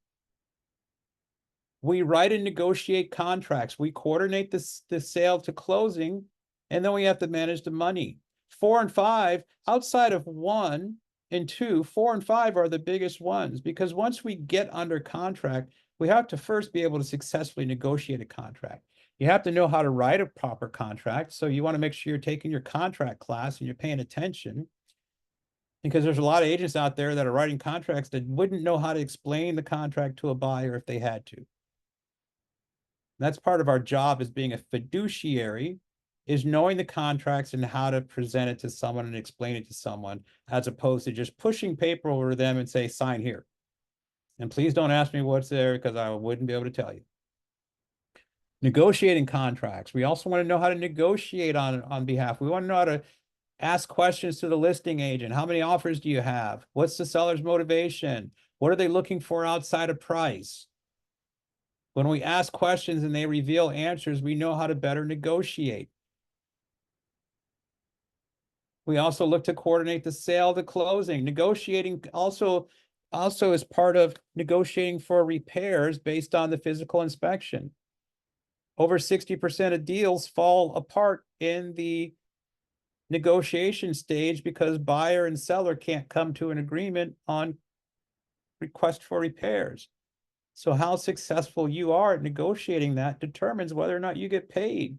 We write and negotiate contracts. We coordinate the sale to closing, and then we have to manage the money. 4 and 5, outside of 1 and 2, 4 and 5 are the biggest ones, because once we get under contract, we have to first be able to successfully negotiate a contract. You have to know how to write a proper contract. So you want to make sure you're taking your contract class and you're paying attention, because there's a lot of agents out there that are writing contracts that wouldn't know how to explain the contract to a buyer if they had to. That's part of our job as being a fiduciary, is knowing the contracts and how to present it to someone and explain it to someone, as opposed to just pushing paper over to them and say, sign here. And please don't ask me what's there, because I wouldn't be able to tell you. Negotiating contracts. We also want to know how to negotiate on behalf. We want to know how to ask questions to the listing agent. How many offers do you have? What's the seller's motivation? What are they looking for outside of price? When we ask questions and they reveal answers, we know how to better negotiate. We also look to coordinate the sale, the closing. Negotiating also is part of negotiating for repairs based on the physical inspection. Over 60% of deals fall apart in the negotiation stage because buyer and seller can't come to an agreement on request for repairs. So how successful you are at negotiating that determines whether or not you get paid.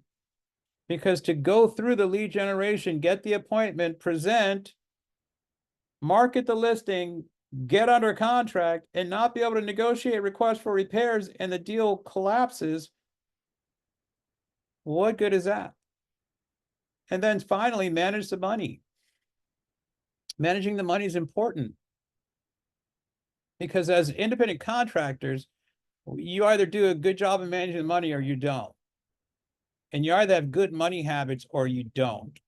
Because to go through the lead generation, get the appointment, present, market the listing, get under contract, and not be able to negotiate requests for repairs and the deal collapses, what good is that? And then finally, manage the money. Managing the money is important, because as independent contractors, you either do a good job of managing the money or you don't. And you either have good money habits or you don't.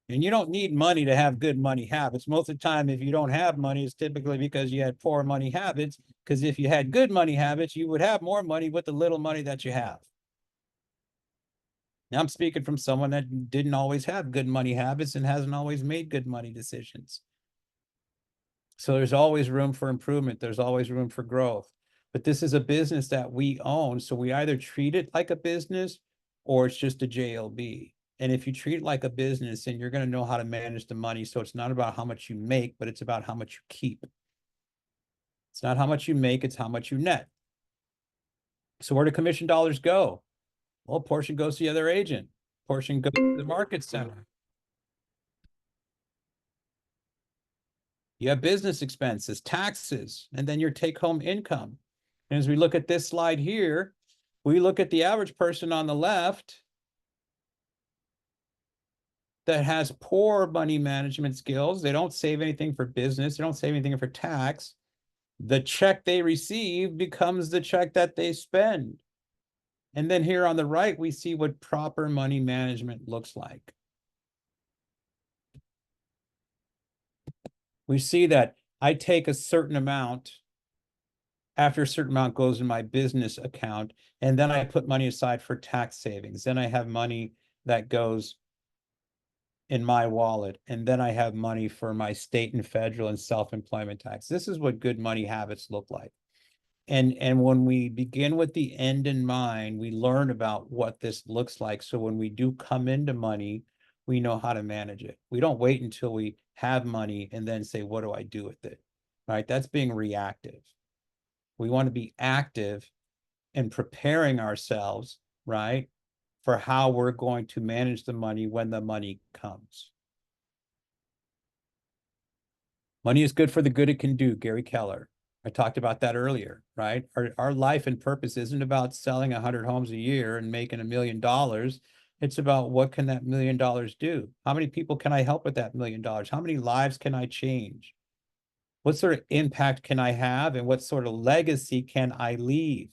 And you don't need money to have good money habits. Most of the time, if you don't have money, it's typically because you had poor money habits. Because if you had good money habits, you would have more money with the little money that you have. Now I'm speaking from someone that didn't always have good money habits and hasn't always made good money decisions. So there's always room for improvement. There's always room for growth. But this is a business that we own. So we either treat it like a business or it's just a JLB. And if you treat it like a business, then you're going to know how to manage the money. So it's not about how much you make, but it's about how much you keep. It's not how much you make, it's how much you net. So where do commission dollars go? Well, a portion goes to the other agent. Portion goes to the market center. You have business expenses, taxes, and then your take-home income. And as we look at this slide here, we look at the average person on the left that has poor money management skills. They don't save anything for business. They don't save anything for tax. The check they receive becomes the check that they spend. And then here on the right, we see what proper money management looks like. We see that I take a certain amount, after a certain amount goes in my business account, and then I put money aside for tax savings. Then I have money that goes in my wallet, and then I have money for my state and federal and self-employment tax. This is what good money habits look like. And when we begin with the end in mind, we learn about what this looks like. So when we do come into money, we know how to manage it. We don't wait until we have money and then say, what do I do with it? Right? That's being reactive. We want to be active in preparing ourselves, right, for how we're going to manage the money when the money comes. Money is good for the good it can do, Gary Keller. I talked about that earlier, right? Our life and purpose isn't about selling 100 homes a year and making $1 million. It's about what can that $1 million do? How many people can I help with that $1 million? How many lives can I change? What sort of impact can I have? And what sort of legacy can I leave?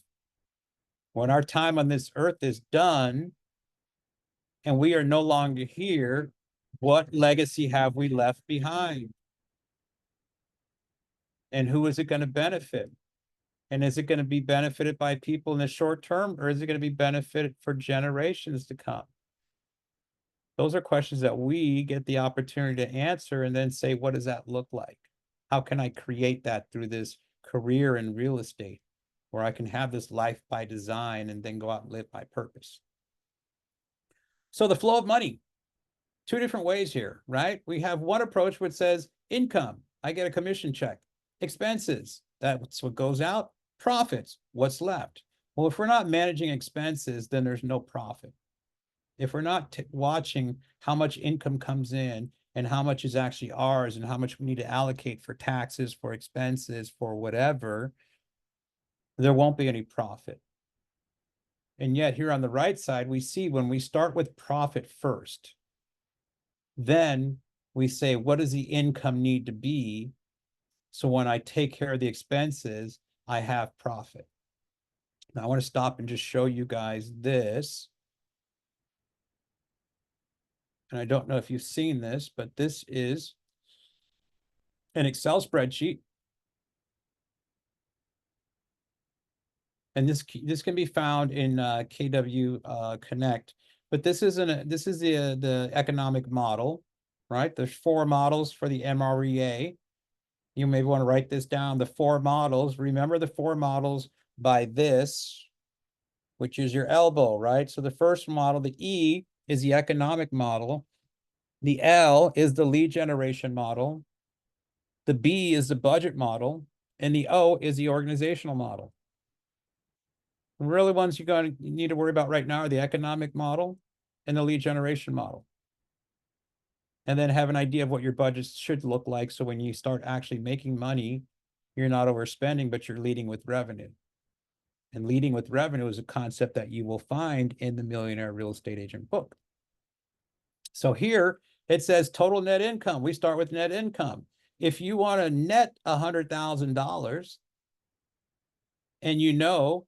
When our time on this earth is done and we are no longer here, what legacy have we left behind? And who is it going to benefit? And is it going to be benefited by people in the short term, or is it going to be benefited for generations to come? Those are questions that we get the opportunity to answer and then say, what does that look like? How can I create that through this career in real estate, where I can have this life by design and then go out and live my purpose? So the flow of money, two different ways here, right? We have one approach which says income, I get a commission check. Expenses, that's what goes out. Profits, what's left? Well, if we're not managing expenses, then there's no profit. If we're not watching how much income comes in and how much is actually ours and how much we need to allocate for taxes, for expenses, for whatever, there won't be any profit. And yet here on the right side, we see when we start with profit first, then we say, what does the income need to be? So when I take care of the expenses, I have profit. Now I want to stop and just show you guys this. And I don't know if you've seen this, but this is an Excel spreadsheet. And this can be found in KW Connect. But this is the economic model, right? There's 4 models for the MREA. You may want to write this down, the 4 models. Remember the 4 models by this, which is your elbow, right? So the first model, the E, is the economic model. The L is the lead generation model. The B is the budget model. And the O is the organizational model. And really ones you need to worry about right now are the economic model and the lead generation model. And then have an idea of what your budget should look like. So when you start actually making money, you're not overspending, but you're leading with revenue. And leading with revenue is a concept that you will find in the Millionaire Real Estate Agent book. So here it says total net income. We start with net income. If you want to net $100,000 and you know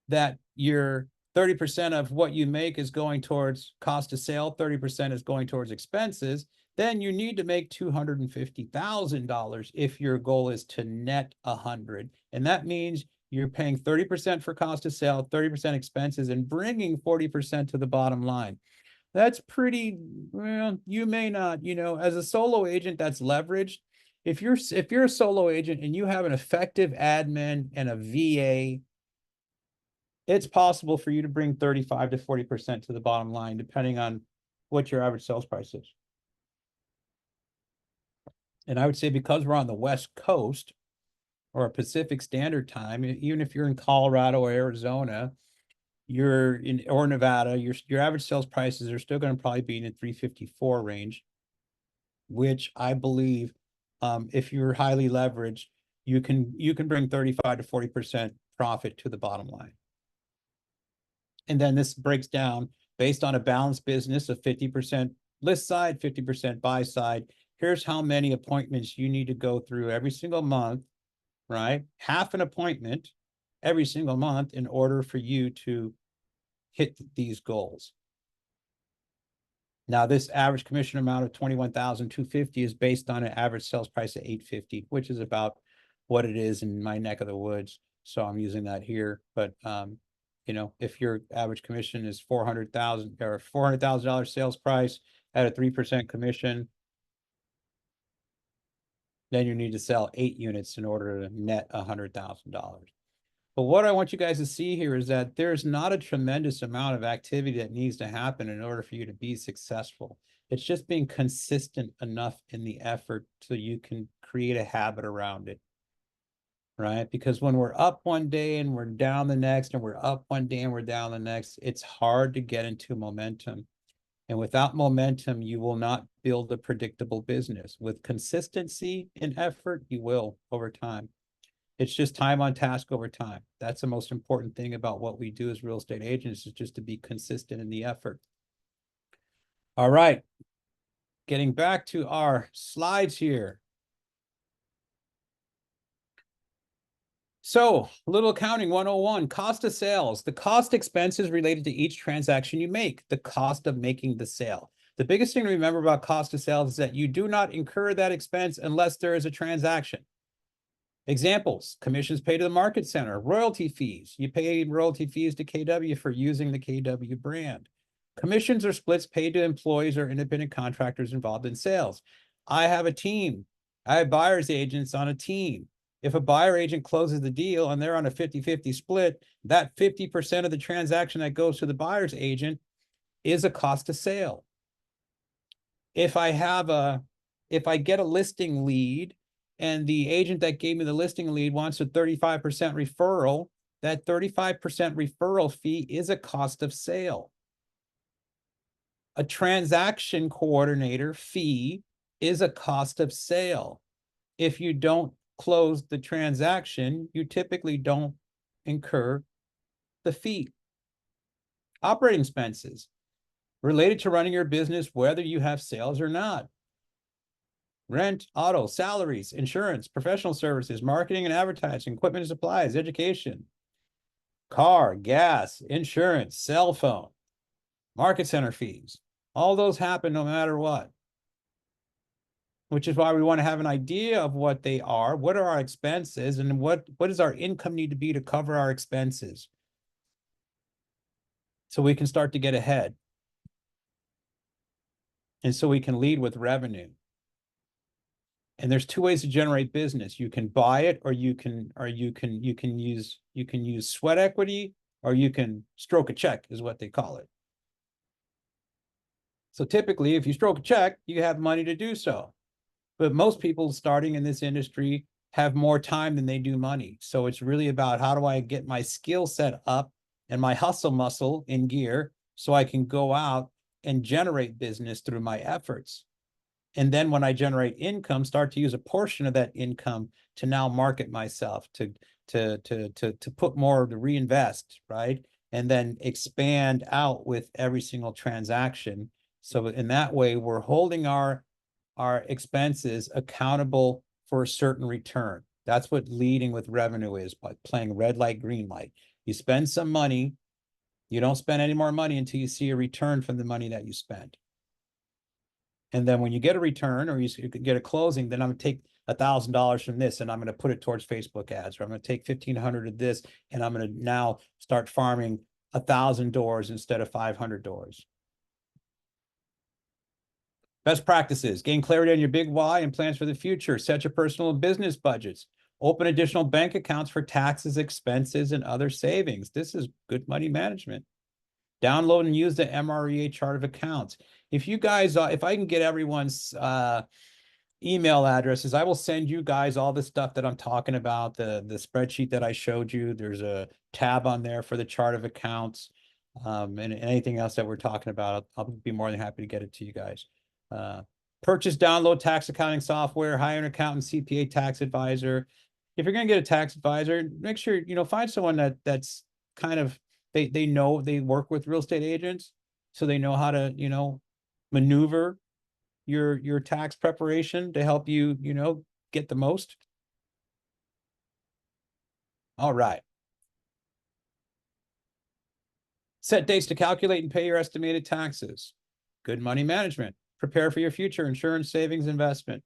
that your 30% of what you make is going towards cost of sale, 30% is going towards expenses, then you need to make $250,000 if your goal is to net 100. And that means you're paying 30% for cost of sale, 30% expenses, and bringing 40% to the bottom line. That's pretty, well, you may not, as a solo agent that's leveraged, if you're a solo agent and you have an effective admin and a VA, it's possible for you to bring 35 to 40% to the bottom line, depending on what your average sales price is. And I would say because we're on the West Coast or Pacific Standard Time, even if you're in Colorado or Arizona, or Nevada, your average sales prices are still going to probably be in the 354 range, which I believe, if you're highly leveraged, you can bring 35 to 40% profit to the bottom line. And then this breaks down based on a balanced business of 50% list side, 50% buy side. Here's how many appointments you need to go through every single month, right? Half an appointment every single month in order for you to hit these goals. Now, this average commission amount of $21,250 is based on an average sales price of $850, which is about what it is in my neck of the woods. So I'm using that here. But if your average commission is $400,000 or $400,000 sales price at a 3% commission, then you need to sell 8 units in order to net $100,000. But what I want you guys to see here is that there's not a tremendous amount of activity that needs to happen in order for you to be successful. It's just being consistent enough in the effort so you can create a habit around it, right? Because when we're up one day and we're down the next, and we're up one day and we're down the next, it's hard to get into momentum. And without momentum, you will not build a predictable business. With consistency and effort, you will over time. It's just time on task over time. That's the most important thing about what we do as real estate agents, is just to be consistent in the effort. All right. Getting back to our slides here. So, little accounting 101, cost of sales. The cost expenses related to each transaction you make, the cost of making the sale. The biggest thing to remember about cost of sales is that you do not incur that expense unless there is a transaction. Examples: commissions paid to the market center, royalty fees. You pay royalty fees to KW for using the KW brand. Commissions or splits paid to employees or independent contractors involved in sales. I have a team. I have buyer's agents on a team. If a buyer agent closes the deal and they're on a 50-50 split, that 50% of the transaction that goes to the buyer's agent is a cost of sale. If I get a listing lead and the agent that gave me the listing lead wants a 35% referral, that 35% referral fee is a cost of sale. A transaction coordinator fee is a cost of sale. If you don't close the transaction, you typically don't incur the fee. Operating expenses related to running your business, whether you have sales or not. Rent, auto, salaries, insurance, professional services, marketing and advertising, equipment and supplies, education, car, gas, insurance, cell phone, market center fees. All those happen no matter what. Which is why we want to have an idea of what they are, what are our expenses, and what does our income need to be to cover our expenses, so we can start to get ahead. And so we can lead with revenue. And there's two ways to generate business. You can buy it, or you can use sweat equity, or you can stroke a check, is what they call it. So typically, if you stroke a check, you have money to do so. But most people starting in this industry have more time than they do money. So it's really about, how do I get my skill set up and my hustle muscle in gear so I can go out and generate business through my efforts. And then when I generate income, start to use a portion of that income to now market myself, to put more, to reinvest, right? And then expand out with every single transaction. So in that way, we're holding our expenses accountable for a certain return. That's what leading with revenue is, by playing red light, green light. You spend some money, you don't spend any more money until you see a return from the money that you spent. And then when you get a return, or you get a closing, then I'm going to take $1,000 from this and I'm going to put it towards Facebook ads, or I'm going to take 1,500 of this and I'm going to now start farming 1,000 doors instead of 500 doors. Best practices: gain clarity on your big why and plans for the future. Set your personal and business budgets. Open additional bank accounts for taxes, expenses, and other savings. This is good money management. Download and use the MREA chart of accounts. If you guys, if I can get everyone's email addresses, I will send you guys all the stuff that I'm talking about, the spreadsheet that I showed you. There's a tab on there for the chart of accounts, and anything else that we're talking about. I'll be more than happy to get it to you guys. Purchase, download tax accounting software, hire an accountant, CPA, tax advisor. If you're going to get a tax advisor, make sure, find someone that's kind of, they know, they work with real estate agents, so they know how to, maneuver your tax preparation to help you, get the most. All right. Set dates to calculate and pay your estimated taxes. Good money management. Prepare for your future: insurance, savings, investment.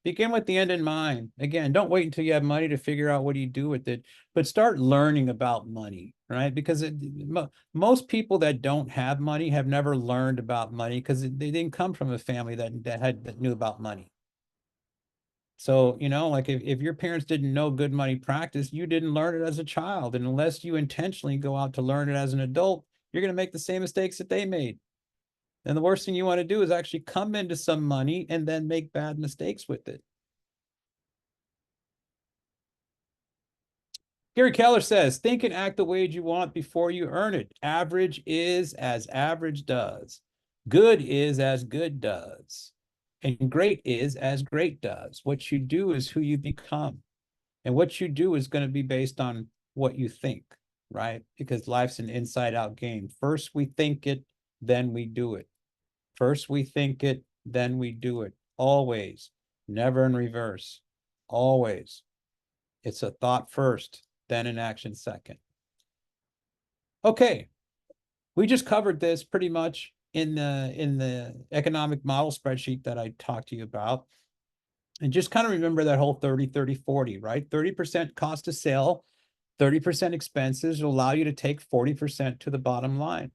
Begin with the end in mind. Again, don't wait until you have money to figure out what do you do with it, but start learning about money, right? Because most people that don't have money have never learned about money, because they didn't come from a family that knew about money. So, like if your parents didn't know good money practice, you didn't learn it as a child. And unless you intentionally go out to learn it as an adult, you're going to make the same mistakes that they made. And the worst thing you want to do is actually come into some money and then make bad mistakes with it. Gary Keller says, think and act the wage you want before you earn it. Average is as average does. Good is as good does. And great is as great does. What you do is who you become. And what you do is going to be based on what you think, right? Because life's an inside-out game. First we think it, then we do it. First we think it, then we do it. Always. Never in reverse. Always. It's a thought first, then an action second. Okay, we just covered this pretty much in the economic model spreadsheet that I talked to you about. And just kind of remember that whole 30, 30, 40, right? 30% cost of sale, 30% expenses will allow you to take 40% to the bottom line.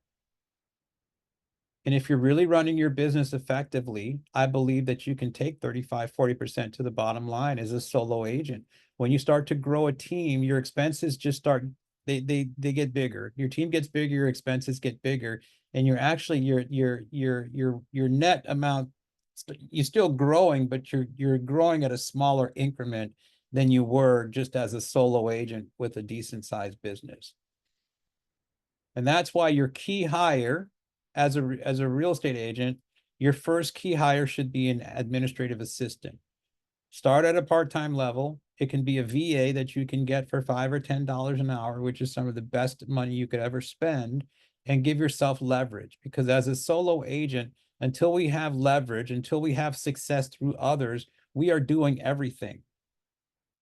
And if you're really running your business effectively, I believe that you can take 35, 40% to the bottom line as a solo agent. When you start to grow a team, your expenses just start, they get bigger. Your team gets bigger, your expenses get bigger, and you're actually your net amount, you're still growing, but you're growing at a smaller increment than you were just as a solo agent with a decent sized business. And that's why your key hire as a real estate agent, your first key hire should be an administrative assistant. Start at a part-time level. It can be a VA that you can get for $5 or $10 an hour, which is some of the best money you could ever spend, and give yourself leverage. Because as a solo agent, until we have leverage, until we have success through others, we are doing everything.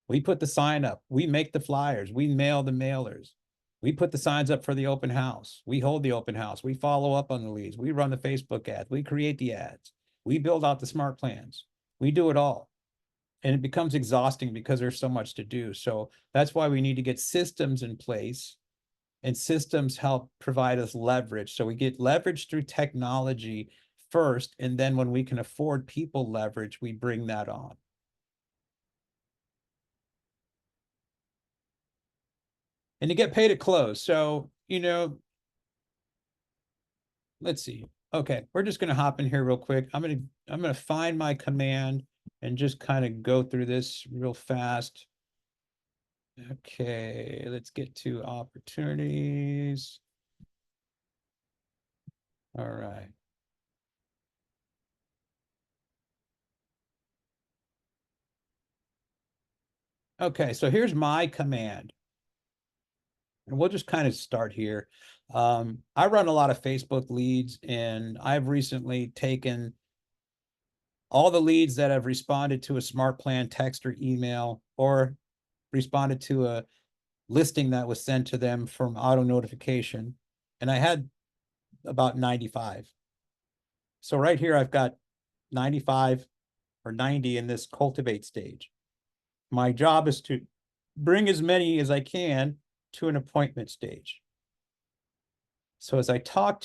We put the sign up, we make the flyers, we mail the mailers. We put the signs up for the open house. We hold the open house. We follow up on the leads. We run the Facebook ads. We create the ads. We build out the smart plans. We do it all. And it becomes exhausting because there's so much to do. So that's why we need to get systems in place, and systems help provide us leverage. So we get leverage through technology first, and then when we can afford people leverage, we bring that on. And to get paid at close. So, you know, let's see. Okay, we're just gonna hop in here real quick. I'm gonna find my command and just kind of go through this real fast. Okay, let's get to opportunities. All right. Okay, so here's my command. And we'll just kind of start here. I run a lot of Facebook leads, and I've recently taken all the leads that have responded to a smart plan text or email, or responded to a listing that was sent to them from auto notification, and I had about 95. So right here, I've got 95 or 90 in this cultivate stage. My job is to bring as many as I can to an appointment stage. So as I go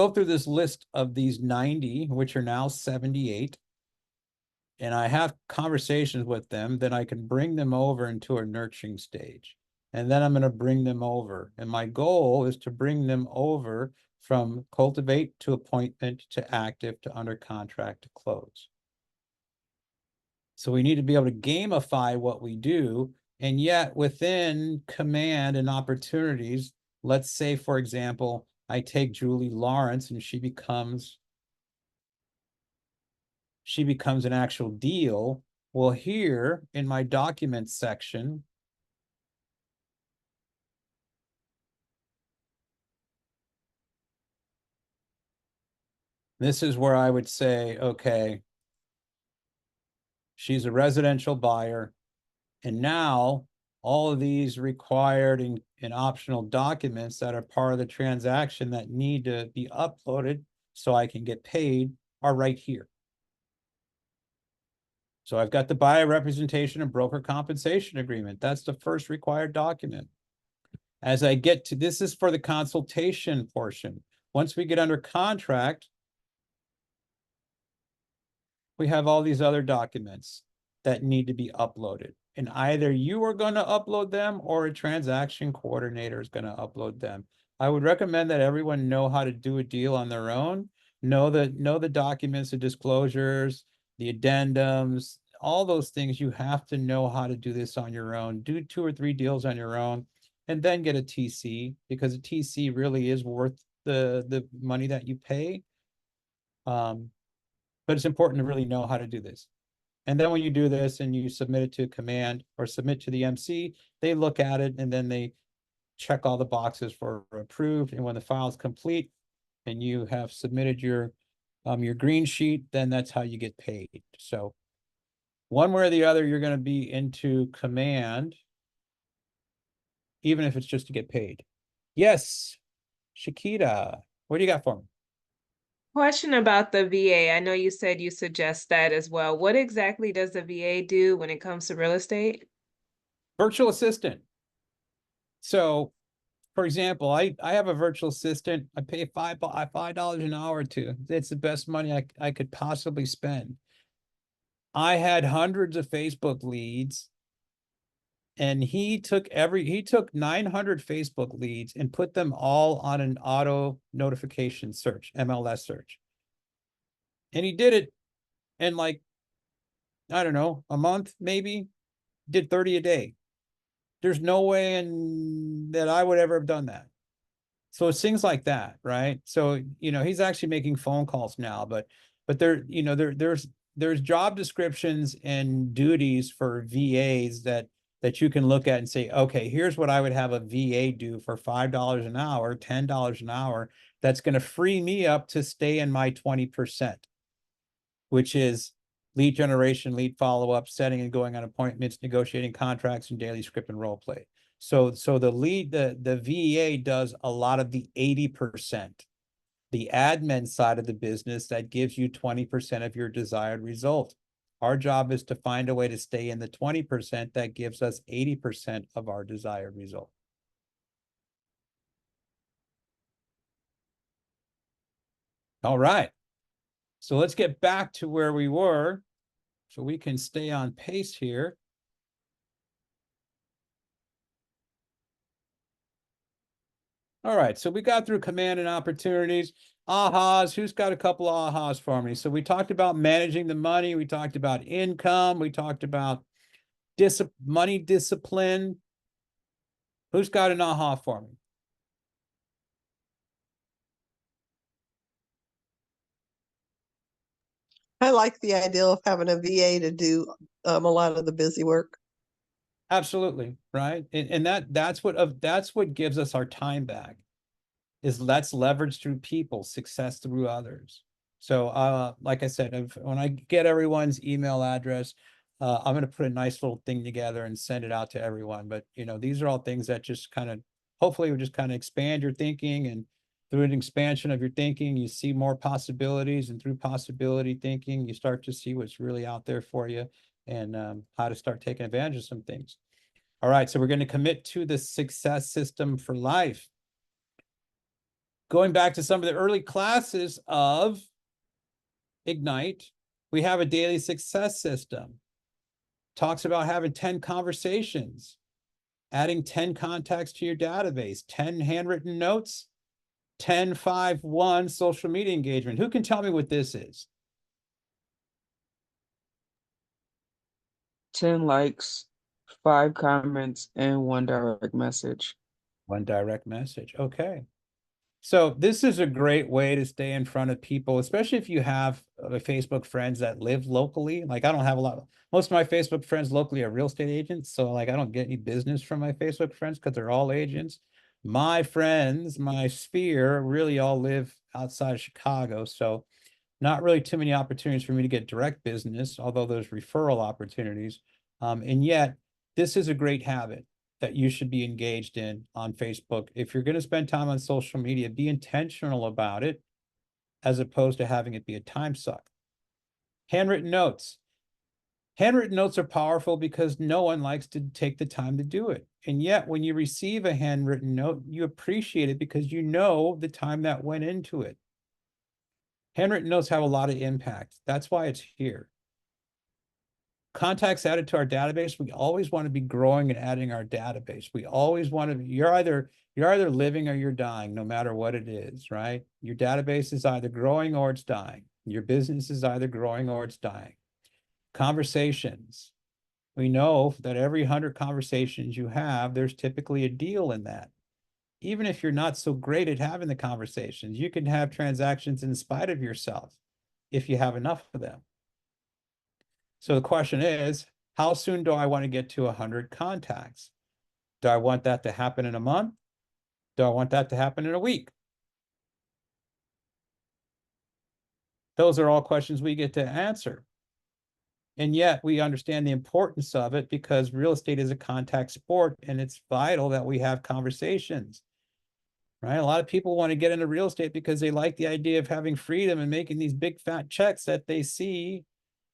through this list of these 90, which are now 78, and I have conversations with them, then I can bring them over into a nurturing stage. And then I'm going to bring them over. And my goal is to bring them over from cultivate to appointment to active to under contract to close. So we need to be able to gamify what we do. And yet within command and opportunities, let's say, for example, I take Julie Lawrence and she becomes an actual deal. Well, here in my documents section, this is where I would say, okay, she's a residential buyer. And now all of these required and optional documents that are part of the transaction that need to be uploaded so I can get paid are right here. So I've got the buyer representation and broker compensation agreement. That's the first required document. As I get to, this is for the consultation portion. Once we get under contract, we have all these other documents that need to be uploaded. And either you are going to upload them or a transaction coordinator is going to upload them. I would recommend that everyone know how to do a deal on their own. Know the documents, the disclosures, the addendums, all those things. You have to know how to do this on your own. Do 2 or 3 deals on your own, and then get a TC, because a TC really is worth the money that you pay. But it's important to really know how to do this. And then when you do this and you submit it to command or submit to the MC, they look at it and then they check all the boxes for approved. And when the file is complete and you have submitted your green sheet, then that's how you get paid. So One way or the other, you're going to be into command, even if it's just to get paid. Yes, Shakita, what do you got for me? Question about the VA. I know you said you suggest that as well. What exactly does the VA do when it comes to real estate? Virtual assistant. So, for example, I have a virtual assistant. I pay $5 an hour to. It's the best money I could possibly spend. I had hundreds of Facebook leads, and he took 900 Facebook leads and put them all on an auto notification search, MLS search. And he did it in like, I don't know, a month, maybe, did 30 a day. There's no way that I would ever have done that. So it's things like that, right? So, he's actually making phone calls now, but there's job descriptions and duties for VAs that you can look at and say, okay, here's what I would have a VA do for $5 an hour, $10 an hour. That's going to free me up to stay in my 20%, which is lead generation, lead follow-up, setting and going on appointments, negotiating contracts, and daily script and role play. So the VA does a lot of the 80%, the admin side of the business that gives you 20% of your desired result. Our job is to find a way to stay in the 20% that gives us 80% of our desired result. All right. So let's get back to where we were so we can stay on pace here. All right, so we got through command and opportunities. Ahas, who's got a couple of ahas for me? So we talked about managing the money. We talked about income. We talked about money discipline. Who's got an aha for me? I like the idea of having a VA to do a lot of the busy work. Absolutely, right? And that's what gives us our time back, is let's leverage through people, success through others. So like I said, when I get everyone's email address, I'm going to put a nice little thing together and send it out to everyone. But these are all things that just kind of hopefully will just kind of expand your thinking, and through an expansion of your thinking, you see more possibilities, and through possibility thinking, you start to see what's really out there for you, and how to start taking advantage of some things. All right, so we're going to commit to the success system for life. Going back to some of the early classes of Ignite, we have a daily success system. Talks about having 10 conversations, adding 10 contacts to your database, 10 handwritten notes, 10, 5, 1 social media engagement. Who can tell me what this is? 10 likes, 5 comments, and 1 direct message. 1 direct message. Okay. So this is a great way to stay in front of people, especially if you have Facebook friends that live locally. Like, I don't have most of my Facebook friends locally are real estate agents. So like, I don't get any business from my Facebook friends because they're all agents. My friends, my sphere, really all live outside of Chicago. So not really too many opportunities for me to get direct business, although there's referral opportunities. And yet this is a great habit that you should be engaged in on Facebook. If you're going to spend time on social media, be intentional about it, as opposed to having it be a time suck. Handwritten notes. Handwritten notes are powerful because no one likes to take the time to do it. And yet when you receive a handwritten note, you appreciate it because you know the time that went into it. Handwritten notes have a lot of impact. That's why it's here. Contacts added to our database. We always want to be growing and adding our database. We always want to, you're either living or you're dying, no matter what it is, right? Your database is either growing or it's dying. Your business is either growing or it's dying. Conversations. We know that every 100 conversations you have, there's typically a deal in that. Even if you're not so great at having the conversations, you can have transactions in spite of yourself if you have enough of them. So the question is, how soon do I want to get to 100 contacts? Do I want that to happen in a month? Do I want that to happen in a week? Those are all questions we get to answer. And yet we understand the importance of it because real estate is a contact sport and it's vital that we have conversations. Right? A lot of people want to get into real estate because they like the idea of having freedom and making these big fat checks that they see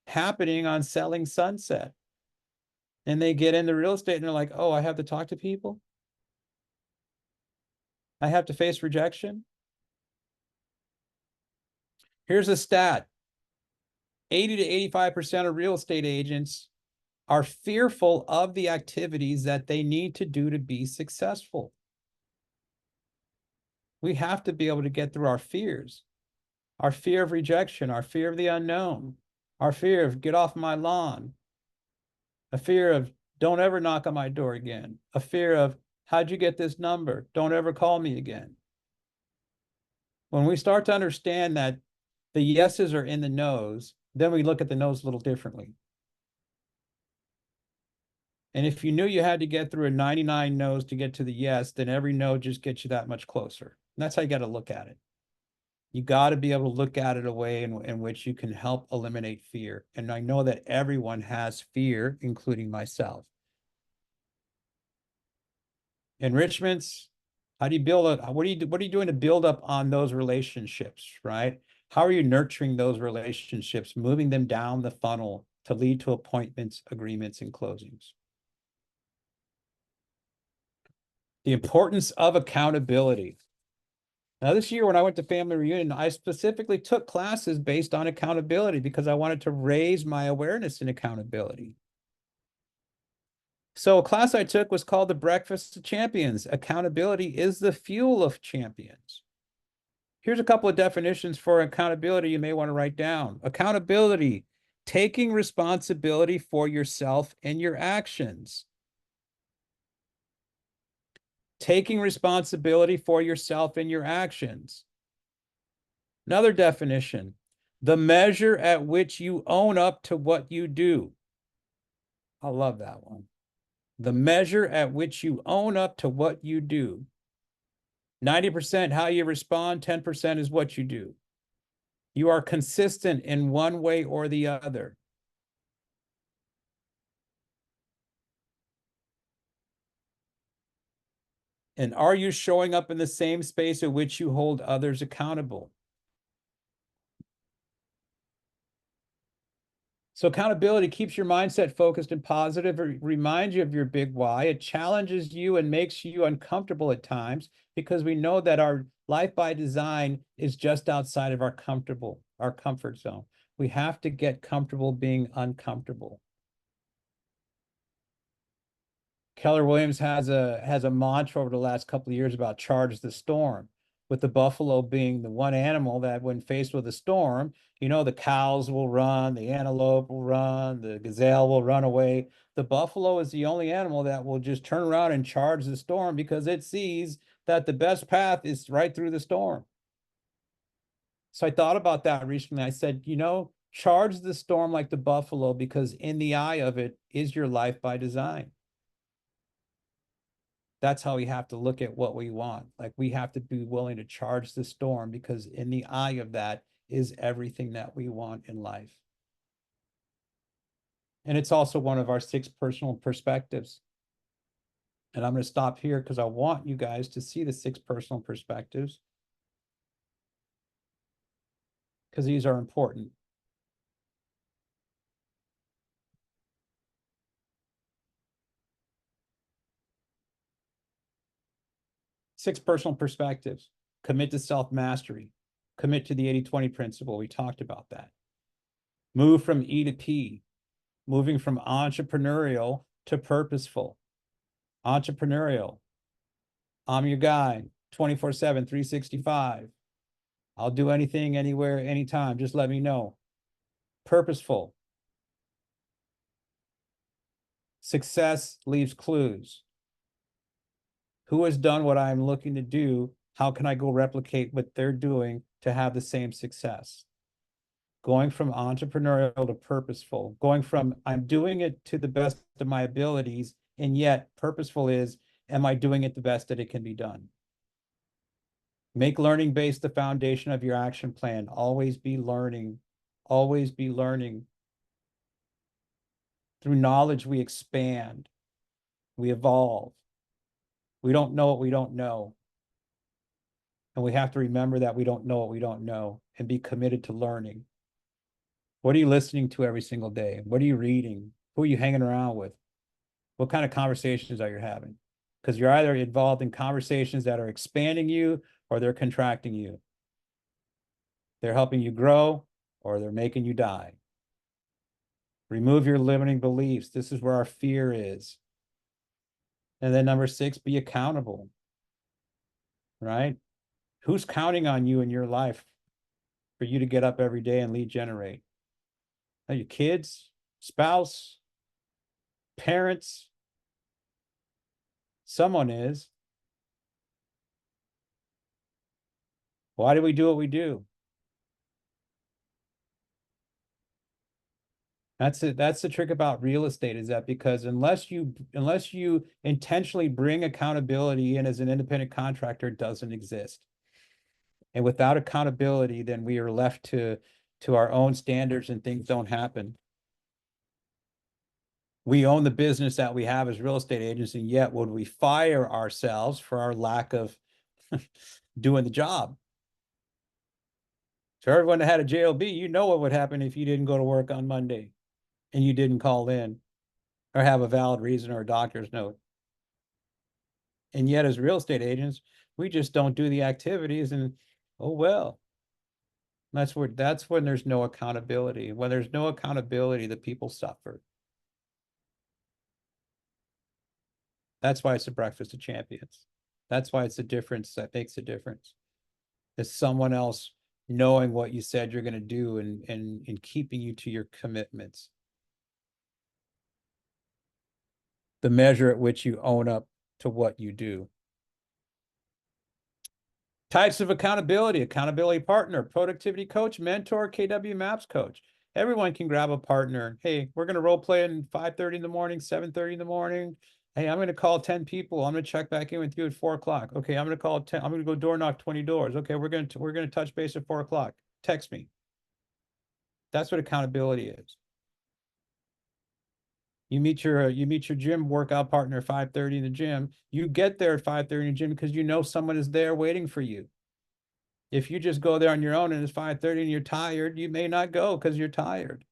happening on Selling Sunset. And they get into real estate and they're like, oh, I have to talk to people. I have to face rejection. Here's a stat. 80 to 85% of real estate agents are fearful of the activities that they need to do to be successful. We have to be able to get through our fears, our fear of rejection, our fear of the unknown, our fear of get off my lawn, a fear of don't ever knock on my door again, a fear of how'd you get this number? Don't ever call me again. When we start to understand that the yeses are in the no's, then we look at the no's a little differently. And if you knew you had to get through a 99 no's to get to the yes, then every no just gets you that much closer. And that's how you got to look at it. You got to be able to look at it a way in which you can help eliminate fear. And I know that everyone has fear, including myself. Enrichments, how do you build what are you doing to build up on those relationships, right? How are you nurturing those relationships, moving them down the funnel to lead to appointments, agreements, and closings? The importance of accountability. Now, this year when I went to family reunion, I specifically took classes based on accountability because I wanted to raise my awareness in accountability. So a class I took was called The Breakfast of Champions. Accountability is the fuel of champions. Here's a couple of definitions for accountability you may want to write down. Accountability, taking responsibility for yourself and your actions. Taking responsibility for yourself and your actions. Another definition, the measure at which you own up to what you do. I love that one. The measure at which you own up to what you do. 90% how you respond, 10% is what you do. You are consistent in one way or the other. And are you showing up in the same space at which you hold others accountable? So accountability keeps your mindset focused and positive. It reminds you of your big why. It challenges you and makes you uncomfortable at times because we know that our life by design is just outside of our comfort zone. We have to get comfortable being uncomfortable. Keller Williams has a mantra over the last couple of years about charge the storm, with the buffalo being the one animal that when faced with a storm, you know, the cows will run, the antelope will run, the gazelle will run away. The buffalo is the only animal that will just turn around and charge the storm because it sees that the best path is right through the storm. So I thought about that recently. I said, you know, charge the storm like the buffalo because in the eye of it is your life by design. That's how we have to look at what we want. Like we have to be willing to charge the storm because in the eye of that is everything that we want in life. And it's also one of our 6 personal perspectives. And I'm going to stop here because I want you guys to see the 6 personal perspectives because these are important. Six personal perspectives. Commit to self-mastery. Commit to the 80-20 principle. We talked about that. Move from E to P. Moving from entrepreneurial to purposeful. Entrepreneurial. I'm your guy, 24/7, 365. I'll do anything, anywhere, anytime. Just let me know. Purposeful. Success leaves clues. Who has done what I'm looking to do? How can I go replicate what they're doing to have the same success? Going from entrepreneurial to purposeful, going from I'm doing it to the best of my abilities, and yet purposeful is, am I doing it the best that it can be done? Make learning based the foundation of your action plan. Always be learning. Always be learning. Through knowledge, we expand, we evolve. We don't know what we don't know. And we have to remember that we don't know what we don't know and be committed to learning. What are you listening to every single day? What are you reading? Who are you hanging around with? What kind of conversations are you having? Because you're either involved in conversations that are expanding you or they're contracting you. They're helping you grow or they're making you die. Remove your limiting beliefs. This is where our fear is. And then number 6, be accountable. Right? Who's counting on you in your life for you to get up every day and lead generate? Are your kids, spouse, parents? Someone is. Why do we do what we do? That's it. That's the trick about real estate, is that because unless you intentionally bring accountability in as an independent contractor, it doesn't exist. And without accountability, then we are left to our own standards and things don't happen. We own the business that we have as real estate agents, and yet would we fire ourselves for our lack of doing the job? So everyone that had a JOB, you know what would happen if you didn't go to work on Monday and you didn't call in or have a valid reason or a doctor's note. And yet as real estate agents, we just don't do the activities, and oh well. That's when there's no accountability. When there's no accountability, the people suffer. That's why it's a breakfast of champions. That's why it's a difference that makes a difference. It's someone else knowing what you said you're going to do and keeping you to your commitments. The measure at which you own up to what you do. Types of accountability: accountability partner, productivity coach, mentor, KW Maps coach. Everyone can grab a partner. Hey, we're going to role play in 5:30 in the morning, 7:30 in the morning. Hey, I'm going to call 10 people. I'm going to check back in with you at 4 o'clock. Okay, I'm going to call 10. I'm going to go door knock 20 doors. Okay, we're going to touch base at 4 o'clock. Text me. That's what accountability is. You meet your gym workout partner at 5:30 in the gym. You get there at 5:30 in the gym because you know someone is there waiting for you. If you just go there on your own and it's 5:30 and you're tired, you may not go because you're tired.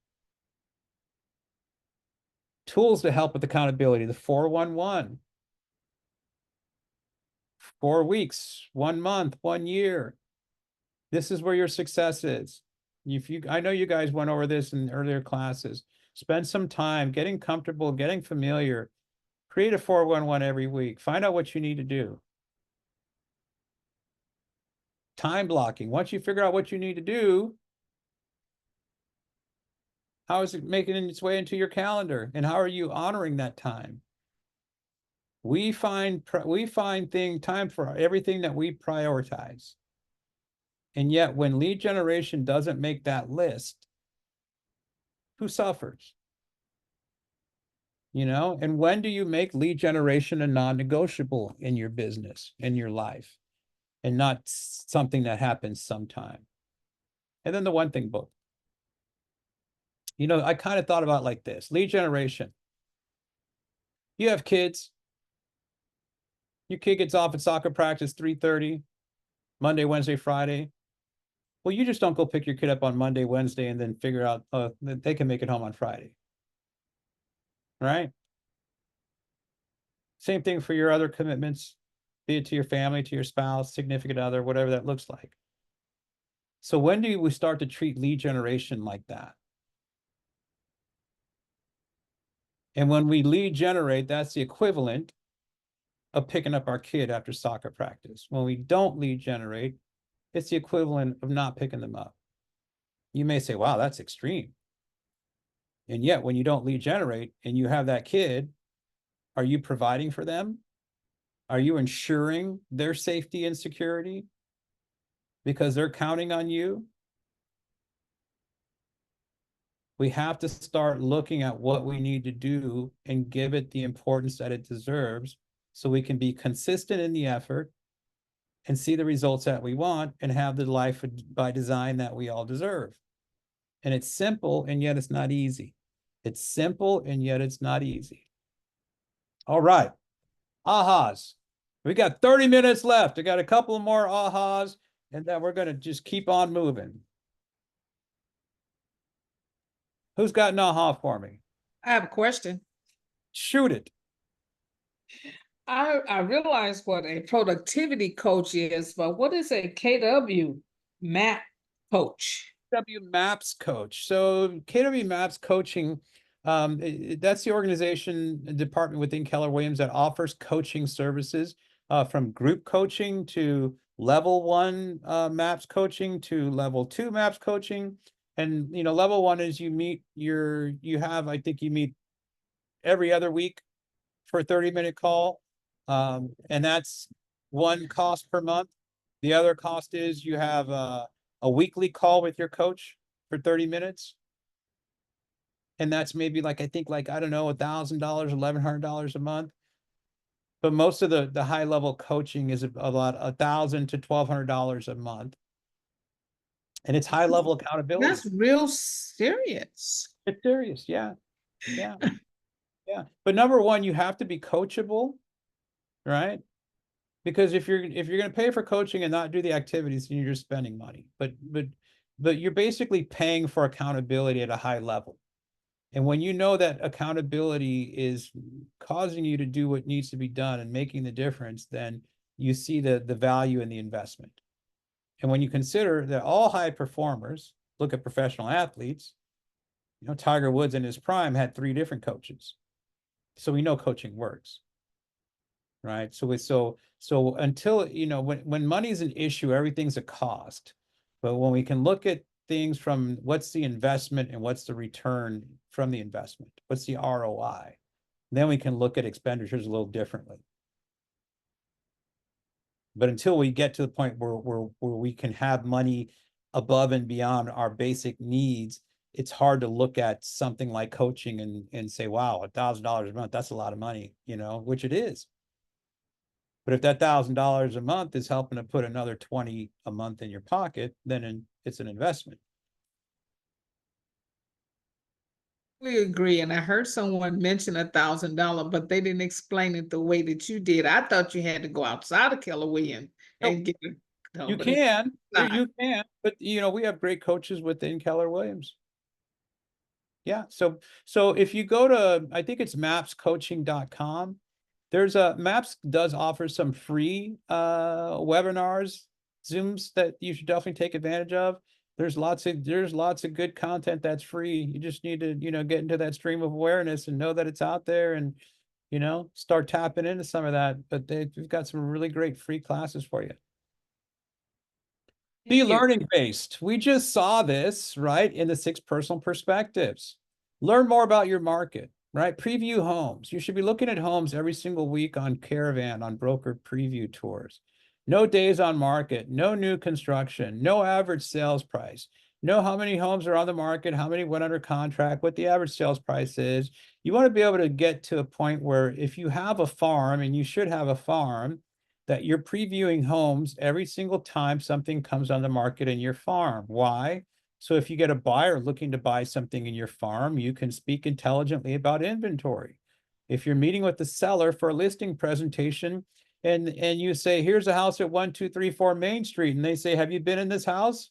Tools to help with accountability: the 4-1-1. 4 weeks, 1 month, 1 year. This is where your success is. I know you guys went over this in earlier classes. Spend some time getting comfortable, getting familiar. Create a 4-1-1 every week. Find out what you need to do. Time blocking. Once you figure out what you need to do, how is it making its way into your calendar? And how are you honoring that time? We find time for everything that we prioritize. And yet when lead generation doesn't make that list, who suffers? You know, and when do you make lead generation a non-negotiable in your business, in your life, and not something that happens sometime? And then the one thing book. You know, I kind of thought about it like this: lead generation. You have kids. Your kid gets off at soccer practice 3:30, Monday, Wednesday, Friday. Well, you just don't go pick your kid up on Monday, Wednesday, and then figure out that they can make it home on Friday. Right? Same thing for your other commitments, be it to your family, to your spouse, significant other, whatever that looks like. So when do we start to treat lead generation like that? And when we lead generate, that's the equivalent of picking up our kid after soccer practice. When we don't lead generate, it's the equivalent of not picking them up. You may say, wow, that's extreme. And yet when you don't lead generate and you have that kid, are you providing for them? Are you ensuring their safety and security because they're counting on you? We have to start looking at what we need to do and give it the importance that it deserves so we can be consistent in the effort and see the results that we want and have the life by design that we all deserve. And it's simple, and yet it's not easy. It's simple and yet it's not easy. All right. Ahas. We got 30 minutes left. I got a couple more ahas, and then we're going to just keep on moving. Who's got an aha for me? I have a question. Shoot it. I realize what a productivity coach is, but what is a KW map coach? KW Maps Coach. So KW Maps Coaching, that's the organization department within Keller Williams that offers coaching services, from group coaching to level 1 maps coaching to level 2 maps coaching. And level 1 is you meet I think you meet every other week for a 30-minute call. And that's one cost per month. The other cost is you have a weekly call with your coach for 30 minutes. And that's maybe I don't know, $1,000, $1,100 a month. But most of the high level coaching is about $1,000 to $1,200 a month. And it's high level accountability. That's real serious. It's serious. Yeah. Yeah. Yeah. But number one, you have to be coachable, right? Because if you're going to pay for coaching and not do the activities, then you're just spending money. But you're basically paying for accountability at a high level. And when you know that accountability is causing you to do what needs to be done and making the difference, then you see the value in the investment. And when you consider that all high performers, look at professional athletes, Tiger Woods in his prime had 3 different coaches. So we know coaching works. Right. So until, when money is an issue, everything's a cost. But when we can look at things from what's the investment and what's the return from the investment, what's the ROI, then we can look at expenditures a little differently. But until we get to the point where we can have money above and beyond our basic needs, it's hard to look at something like coaching and say, wow, $1,000 a month, that's a lot of money, which it is. But if that $1,000 a month is helping to put another 20 a month in your pocket, then it's an investment. We agree, and I heard someone mention $1,000, but they didn't explain it the way that you did. I thought you had to go outside of Keller Williams and get it. You can, you can, but we have great coaches within Keller Williams. Yeah, so if you go to, I think it's mapscoaching.com. There's Maps does offer some free webinars, Zooms that you should definitely take advantage of. There's lots of good content that's free. You just need to, get into that stream of awareness and know that it's out there and, start tapping into some of that. But we've got some really great free classes for you. Be learning based. We just saw this, right, in the 6 personal perspectives. Learn more about your market. Right? Preview homes. You should be looking at homes every single week on Caravan, on broker preview tours. No days on market, no new construction, no average sales price. Know how many homes are on the market, how many went under contract, what the average sales price is. You want to be able to get to a point where if you have a farm, and you should have a farm, that you're previewing homes every single time something comes on the market in your farm. Why? So if you get a buyer looking to buy something in your farm, you can speak intelligently about inventory. If you're meeting with the seller for a listing presentation and you say, here's a house at 1234 Main Street, and they say, have you been in this house?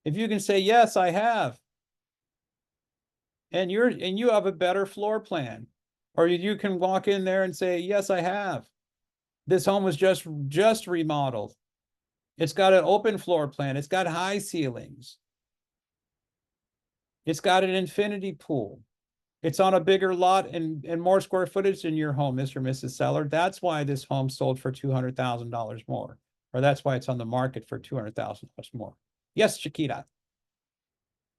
If you can say, yes, I have. And you have a better floor plan, or you can walk in there and say, yes, I have. This home was just remodeled. It's got an open floor plan. It's got high ceilings. It's got an infinity pool. It's on a bigger lot and more square footage than your home, Mr. and Mrs. Seller. That's why this home sold for $200,000 more, or that's why it's on the market for $200,000 more. Yes, Chiquita.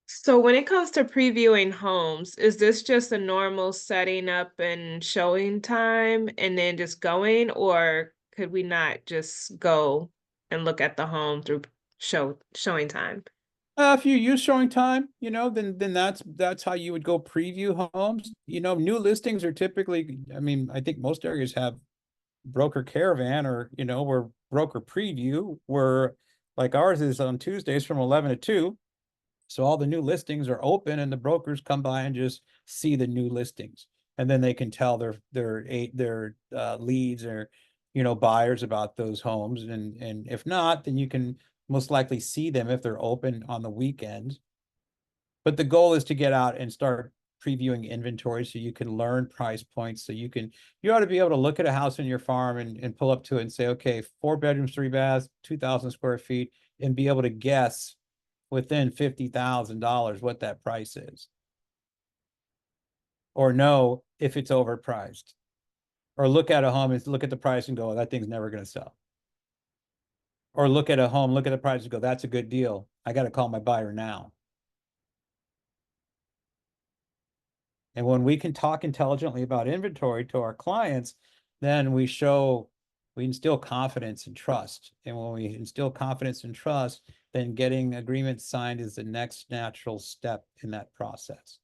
So when it comes to previewing homes, is this just a normal setting up and showing time and then just going, or could we not just go and look at the home through showing time? If you use showing time, then that's how you would go preview homes. New listings are typically, I think most areas have broker caravan or, where broker preview, where like ours is on Tuesdays from 11 to 2. So all the new listings are open and the brokers come by and just see the new listings. And then they can tell their leads or, buyers about those homes. And if not, then you can most likely see them if they're open on the weekends. But the goal is to get out and start previewing inventory so you can learn price points. So you ought to be able to look at a house in your farm and pull up to it and say, okay, 4 bedrooms, 3 baths, 2,000 square feet, and be able to guess within $50,000 what that price is. Or know if it's overpriced. Or look at a home and look at the price and go, that thing's never going to sell. Or look at a home, look at the price and go, that's a good deal. I got to call my buyer now. And when we can talk intelligently about inventory to our clients, then we instill confidence and trust. And when we instill confidence and trust, then getting agreements signed is the next natural step in that process.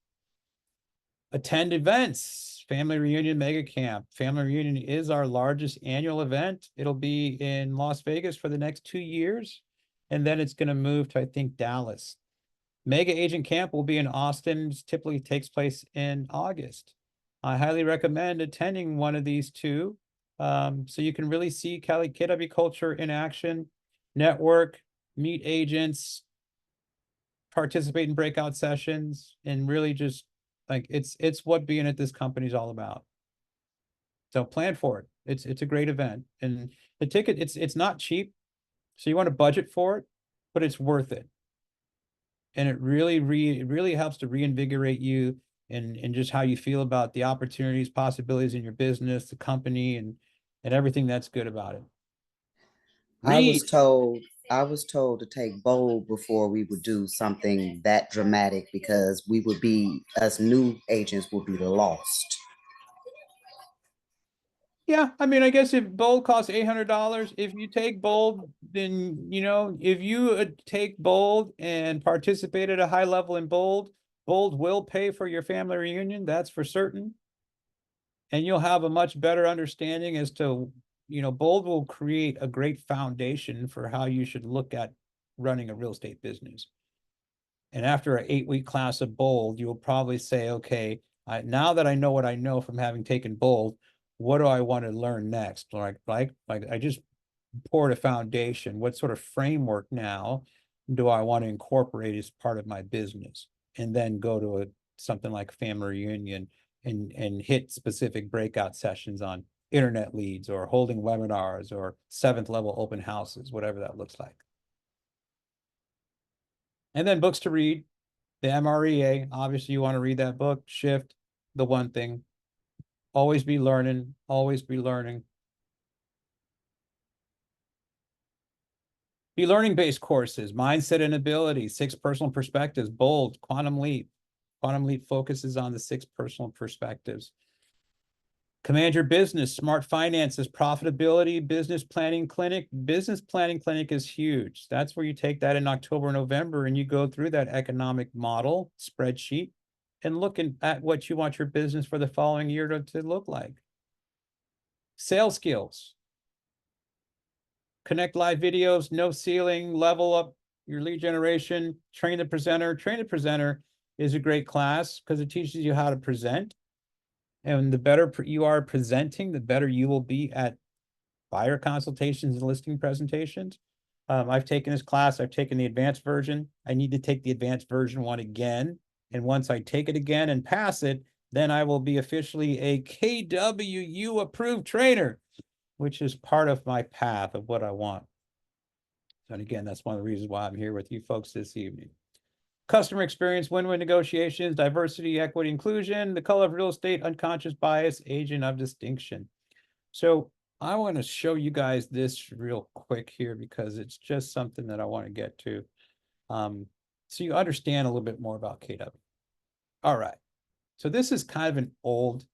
Attend events, Family Reunion Mega Camp. Family Reunion is our largest annual event. It'll be in Las Vegas for the next 2 years. And then it's going to move to, I think, Dallas. Mega Agent Camp will be in Austin. Typically takes place in August. I highly recommend attending one of these two. So you can really see KW culture in action, network, meet agents, participate in breakout sessions, and really just like it's what being at this company is all about. So plan for it. It's a great event. And the ticket, it's not cheap. So you want to budget for it, but it's worth it. And it really helps to reinvigorate you and just how you feel about the opportunities, possibilities in your business, the company, and everything that's good about it. I was Read. told to take bold before we would do something that dramatic because us new agents would be lost. Yeah, I mean, I guess if Bold costs $800, if you take Bold, then, if you take Bold and participate at a high level in Bold, Bold will pay for your family reunion, that's for certain. And you'll have a much better understanding as to, Bold will create a great foundation for how you should look at running a real estate business. And after an 8-week class of Bold, you will probably say, okay, now that I know what I know from having taken Bold, what do I want to learn next? Like I just poured a foundation. What sort of framework now do I want to incorporate as part of my business? And then go to something like Family Reunion and hit specific breakout sessions on internet leads or holding webinars or 7th level open houses, whatever that looks like. And then books to read, the MREA, obviously you want to read that book, Shift, The One Thing. Always be learning, always be learning. Be learning-based courses, Mindset and Ability, 6 Personal Perspectives, Bold, Quantum Leap. Quantum Leap focuses on the 6 personal perspectives. Command Your Business, Smart Finances, Profitability, Business Planning Clinic. Business Planning Clinic is huge. That's where you take that in October, November, and you go through that economic model spreadsheet and looking at what you want your business for the following year to look like. Sales skills. Connect live videos, no ceiling, level up your lead generation, train the presenter. Train the presenter is a great class because it teaches you how to present. And the better you are presenting, the better you will be at buyer consultations and listing presentations. I've taken this class. I've taken the advanced version. I need to take the advanced version 1 again. And once I take it again and pass it, then I will be officially a KWU approved trainer, which is part of my path of what I want. And again, that's one of the reasons why I'm here with you folks this evening. Customer experience, win-win negotiations, diversity, equity, inclusion, the color of real estate, unconscious bias, agent of distinction. So I want to show you guys this real quick here because it's just something that I want to get to. So you understand a little bit more about KW. All right. So this is kind of an old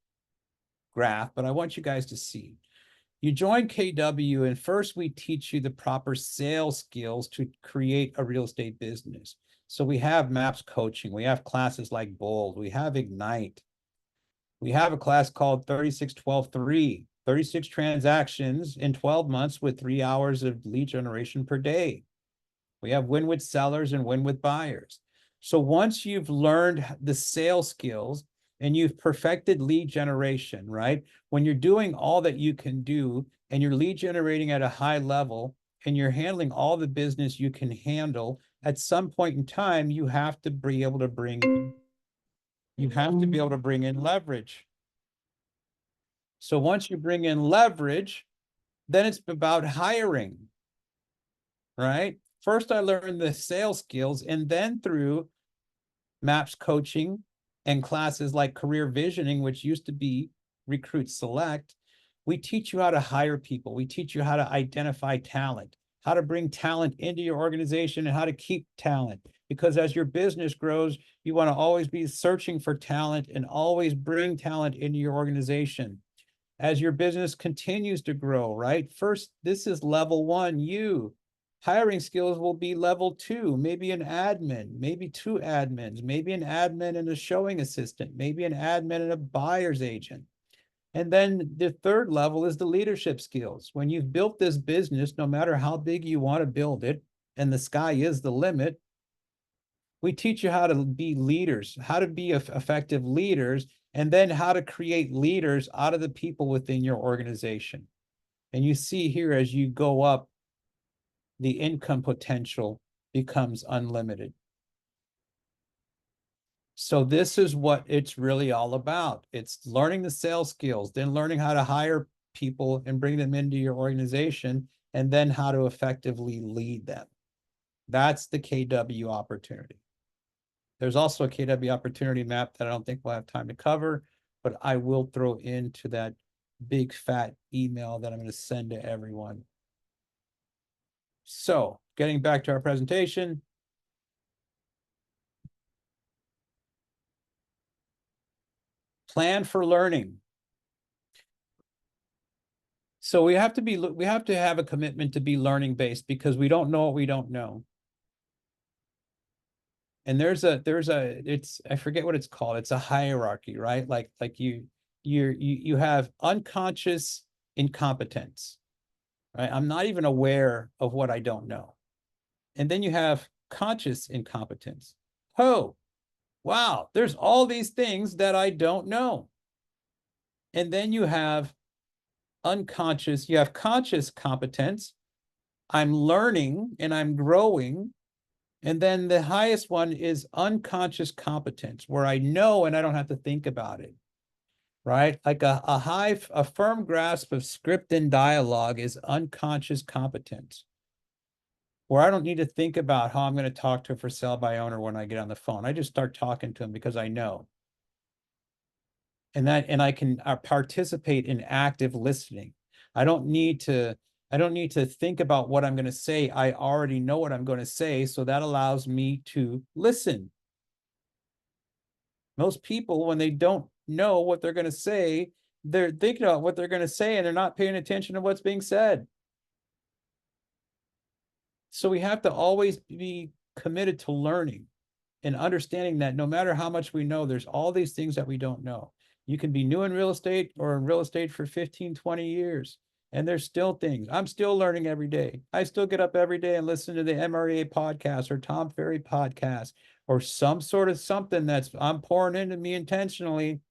graph, but I want you guys to see. You join KW and first we teach you the proper sales skills to create a real estate business. So we have MAPS coaching. We have classes like Bold. We have Ignite. We have a class called 36-12-3, 36 transactions in 12 months with 3 hours of lead generation per day. We have win with sellers and win with buyers. So once you've learned the sales skills and you've perfected lead generation, right? When you're doing all that you can do and you're lead generating at a high level and you're handling all the business you can handle, at some point in time, you have to be able to bring in leverage. So once you bring in leverage, then it's about hiring, right? First, I learned the sales skills, and then through MAPS coaching and classes like career visioning, which used to be Recruit Select, we teach you how to hire people. We teach you how to identify talent, how to bring talent into your organization, and how to keep talent. Because as your business grows, you want to always be searching for talent and always bring talent into your organization. As your business continues to grow, right? First, this is level one, you. Hiring skills will be level two, maybe an admin, maybe two admins, maybe an admin and a showing assistant, maybe an admin and a buyer's agent. And then the third level is the leadership skills. When you've built this business, no matter how big you want to build it, and the sky is the limit, we teach you how to be leaders, how to be effective leaders, and then how to create leaders out of the people within your organization. And you see here, as you go up, the income potential becomes unlimited. So this is what it's really all about. It's learning the sales skills, then learning how to hire people and bring them into your organization, and then how to effectively lead them. That's the KW opportunity. There's also a KW opportunity map that I don't think we'll have time to cover, but I will throw into that big fat email that I'm going to send to everyone. So getting back to our presentation. Plan for learning. So we have to have a commitment to be learning based, because we don't know what we don't know. And I forget what it's called. It's a hierarchy, right? Like you have unconscious incompetence, right? I'm not even aware of what I don't know. And then you have conscious incompetence. Oh, wow, there's all these things that I don't know. And then you have conscious competence. I'm learning and I'm growing. And then the highest one is unconscious competence, where I know and I don't have to think about it, right? Like a firm grasp of script and dialogue is unconscious competence, where I don't need to think about how I'm going to talk to a for sale by owner when I get on the phone. I just start talking to him because I know. And I can participate in active listening. I don't need to think about what I'm going to say. I already know what I'm going to say. So that allows me to listen. Most people, when they don't know what they're going to say, they're thinking about what they're going to say and they're not paying attention to what's being said. So we have to always be committed to learning and understanding that no matter how much we know, there's all these things that we don't know. You can be new in real estate or in real estate for 15, 20 years. And there's still things. I'm still learning every day. I still get up every day and listen to the MREA podcast or Tom Ferry podcast or some sort of something I'm pouring into me intentionally,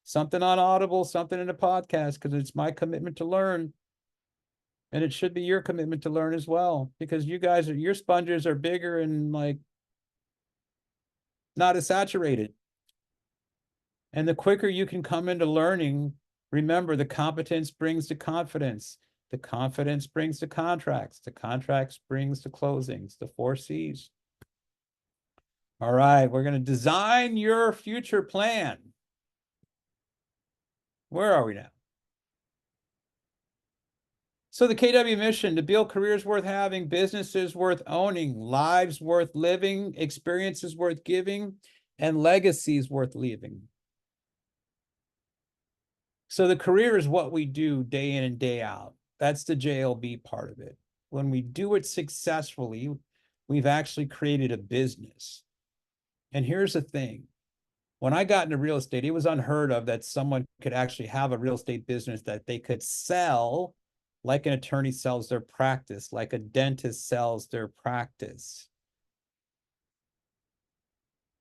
something on Audible, something in a podcast, because it's my commitment to learn. And it should be your commitment to learn as well, because your sponges are bigger and like not as saturated. And the quicker you can come into learning, remember, the competence brings the confidence. The confidence brings the contracts. The contracts brings the closings, the 4 C's. All right, we're going to design your future plan. Where are we now? So the KW mission: to build careers worth having, businesses worth owning, lives worth living, experiences worth giving, and legacies worth leaving. So the career is what we do day in and day out. That's the JLB part of it. When we do it successfully, we've actually created a business. And here's the thing. When I got into real estate, it was unheard of that someone could actually have a real estate business that they could sell like an attorney sells their practice, like a dentist sells their practice.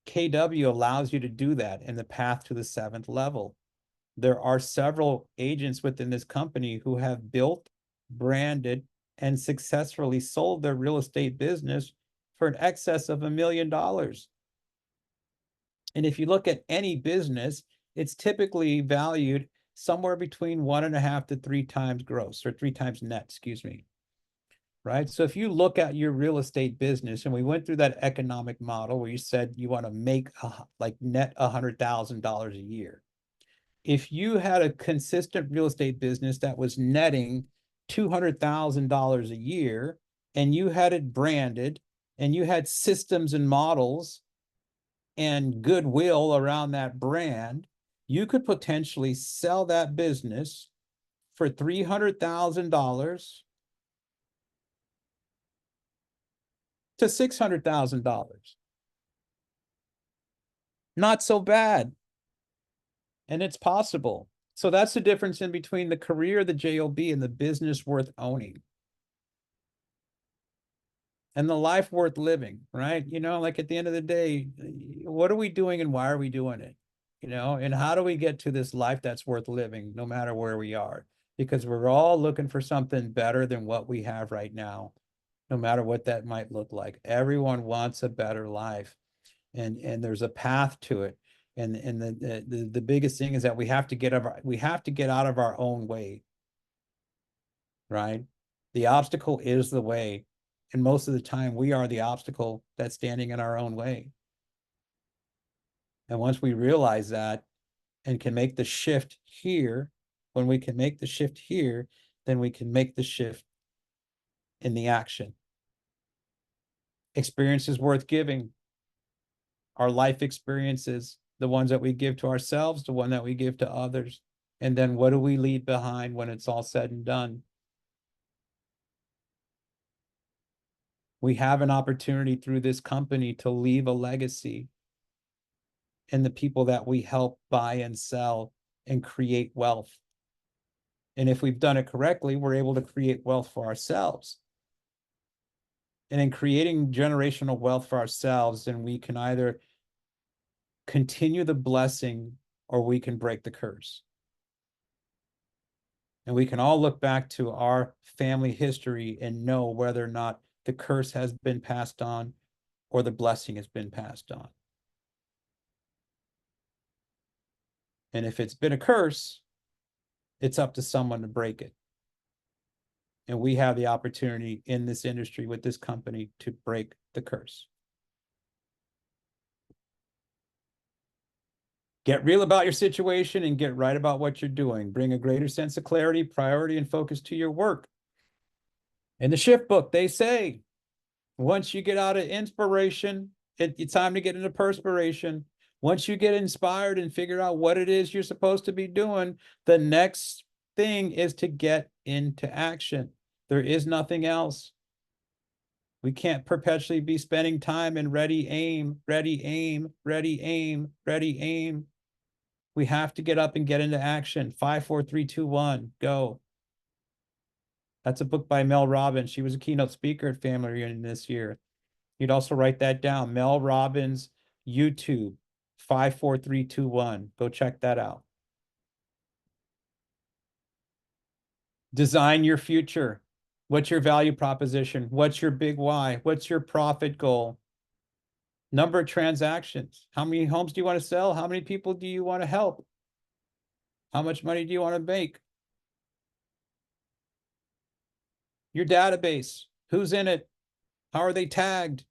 KW allows you to do that in the path to the 7th level. There are several agents within this company who have built, branded, and successfully sold their real estate business for an excess of $1 million. And if you look at any business, it's typically valued somewhere between 1.5 to 3 times gross, or 3 times net, excuse me. Right? So if you look at your real estate business, and we went through that economic model where you said you want to make like net $100,000 a year. If you had a consistent real estate business that was netting $200,000 a year, and you had it branded, and you had systems and models and goodwill around that brand, you could potentially sell that business for $300,000 to $600,000. Not so bad. And it's possible. So that's the difference in between the career, the JOB, and the business worth owning. And the life worth living, right? You know, like at the end of the day, what are we doing and why are we doing it? You know, and how do we get to this life that's worth living no matter where we are? Because we're all looking for something better than what we have right now, no matter what that might look like. Everyone wants a better life, and there's a path to it. And the biggest thing is that we have to get out of our own way, right? The obstacle is the way. And most of the time we are the obstacle that's standing in our own way. And once we realize that and can make the shift here, when we can make the shift here, then we can make the shift in the action. Experience is worth giving. Our life experiences, the ones that we give to ourselves, the one that we give to others. And then what do we leave behind when it's all said and done? We have an opportunity through this company to leave a legacy in the people that we help buy and sell and create wealth. And if we've done it correctly, we're able to create wealth for ourselves. And in creating generational wealth for ourselves, then we can either continue the blessing or we can break the curse. And we can all look back to our family history and know whether or not the curse has been passed on or the blessing has been passed on. And if it's been a curse, it's up to someone to break it. And we have the opportunity in this industry with this company to break the curse. Get real about your situation and get right about what you're doing. Bring a greater sense of clarity, priority, and focus to your work. In the shift book, they say, once you get out of inspiration, it's time to get into perspiration. Once you get inspired and figure out what it is you're supposed to be doing, the next thing is to get into action. There is nothing else. We can't perpetually be spending time in ready, aim, ready, aim, ready, aim, ready, aim. We have to get up and get into action. 5, 4, 3, 2, 1, go. That's a book by Mel Robbins. She was a keynote speaker at Family Reunion this year. You'd also write that down. Mel Robbins, YouTube, 5, 4, 3, 2, 1. Go check that out. Design your future. What's your value proposition? What's your big why? What's your profit goal? Number of transactions. How many homes do you want to sell? How many people do you want to help? How much money do you want to make? Your database. Who's in it? How are they tagged?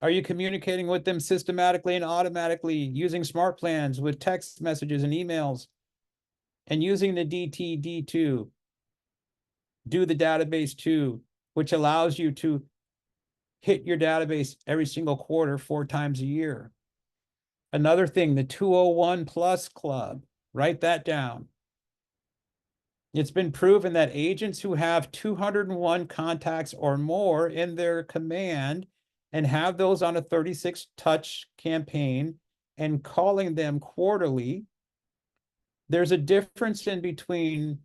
Are you communicating with them systematically and automatically using smart plans with text messages and emails? And using the DTD2, do the database too, which allows you to hit your database every single quarter, 4 times a year. Another thing, the 201 Plus Club, write that down. It's been proven that agents who have 201 contacts or more in their command and have those on a 36 touch campaign and calling them quarterly, there's a difference in between,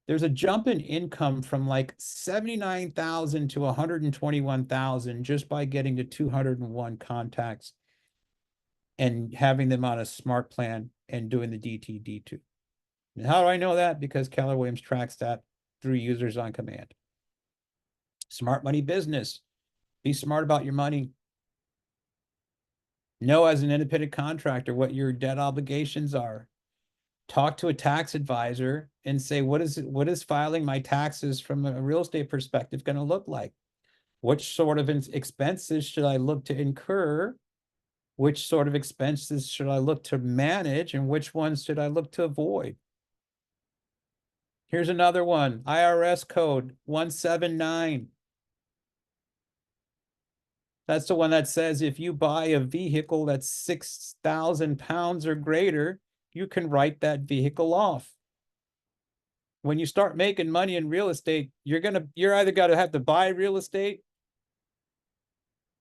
there's a jump in income from like 79,000 to 121,000 just by getting to 201 contacts and having them on a smart plan and doing the DTD2. And how do I know that? Because Keller Williams tracks that through users on command. Smart money business. Be smart about your money. Know as an independent contractor what your debt obligations are. Talk to a tax advisor and say, what is filing my taxes from a real estate perspective going to look like? Which sort of expenses should I look to incur? Which sort of expenses should I look to manage? And which ones should I look to avoid? Here's another one, IRS code 179. That's the one that says if you buy a vehicle that's 6,000 pounds or greater, you can write that vehicle off. When you start making money in real estate, you're either got to have to buy real estate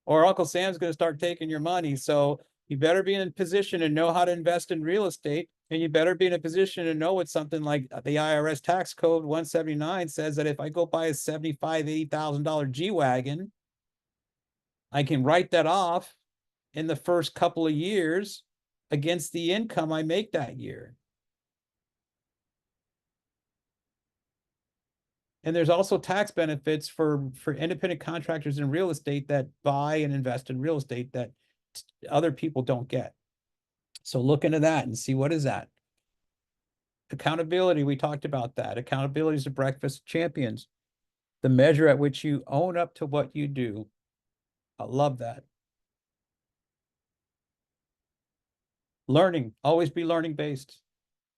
or Uncle Sam's going to start taking your money. So you better be in a position to know how to invest in real estate, and you better be in a position to know what something like the IRS tax code 179 says, that if I go buy a $75,000, $80,000 G-Wagon, I can write that off in the first couple of years against the income I make that year. And there's also tax benefits for independent contractors in real estate that buy and invest in real estate that other people don't get. So look into that and see, what is that? Accountability, we talked about that. Accountability is the breakfast of champions, the measure at which you own up to what you do. I love that. Learning, always be learning based.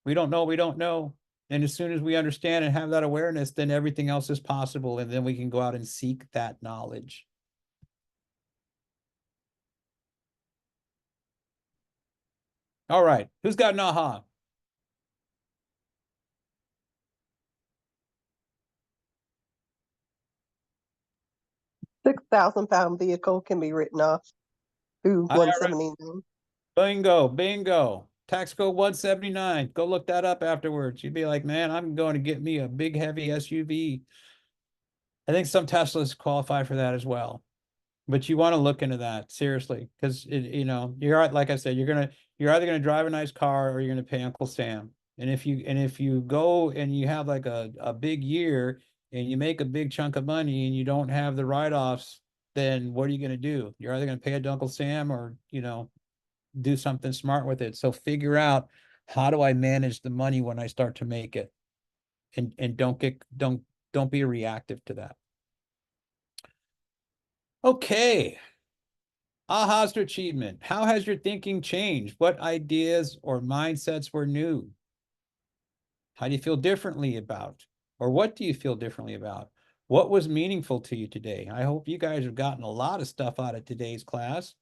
We don't know, we don't know. And as soon as we understand and have that awareness, then everything else is possible. And then we can go out and seek that knowledge. All right, who's got an aha? £6,000 vehicle can be written off through IRS. 179. Bingo, bingo. Tax code 179. Go look that up afterwards. You'd be like, man, I'm going to get me a big, heavy SUV. I think some Teslas qualify for that as well. But you want to look into that seriously, because you're, like I said, you're either gonna drive a nice car or you're gonna pay Uncle Sam. And if you go and you have like a big year and you make a big chunk of money and you don't have the write-offs, then what are you gonna do? You're either gonna pay it to Uncle Sam or do something smart with it. So figure out, how do I manage the money when I start to make it? And don't be reactive to that. Okay. Ahas to achievement. How has your thinking changed? What ideas or mindsets were new? How do you feel differently about? Or what do you feel differently about? What was meaningful to you today? I hope you guys have gotten a lot of stuff out of today's class.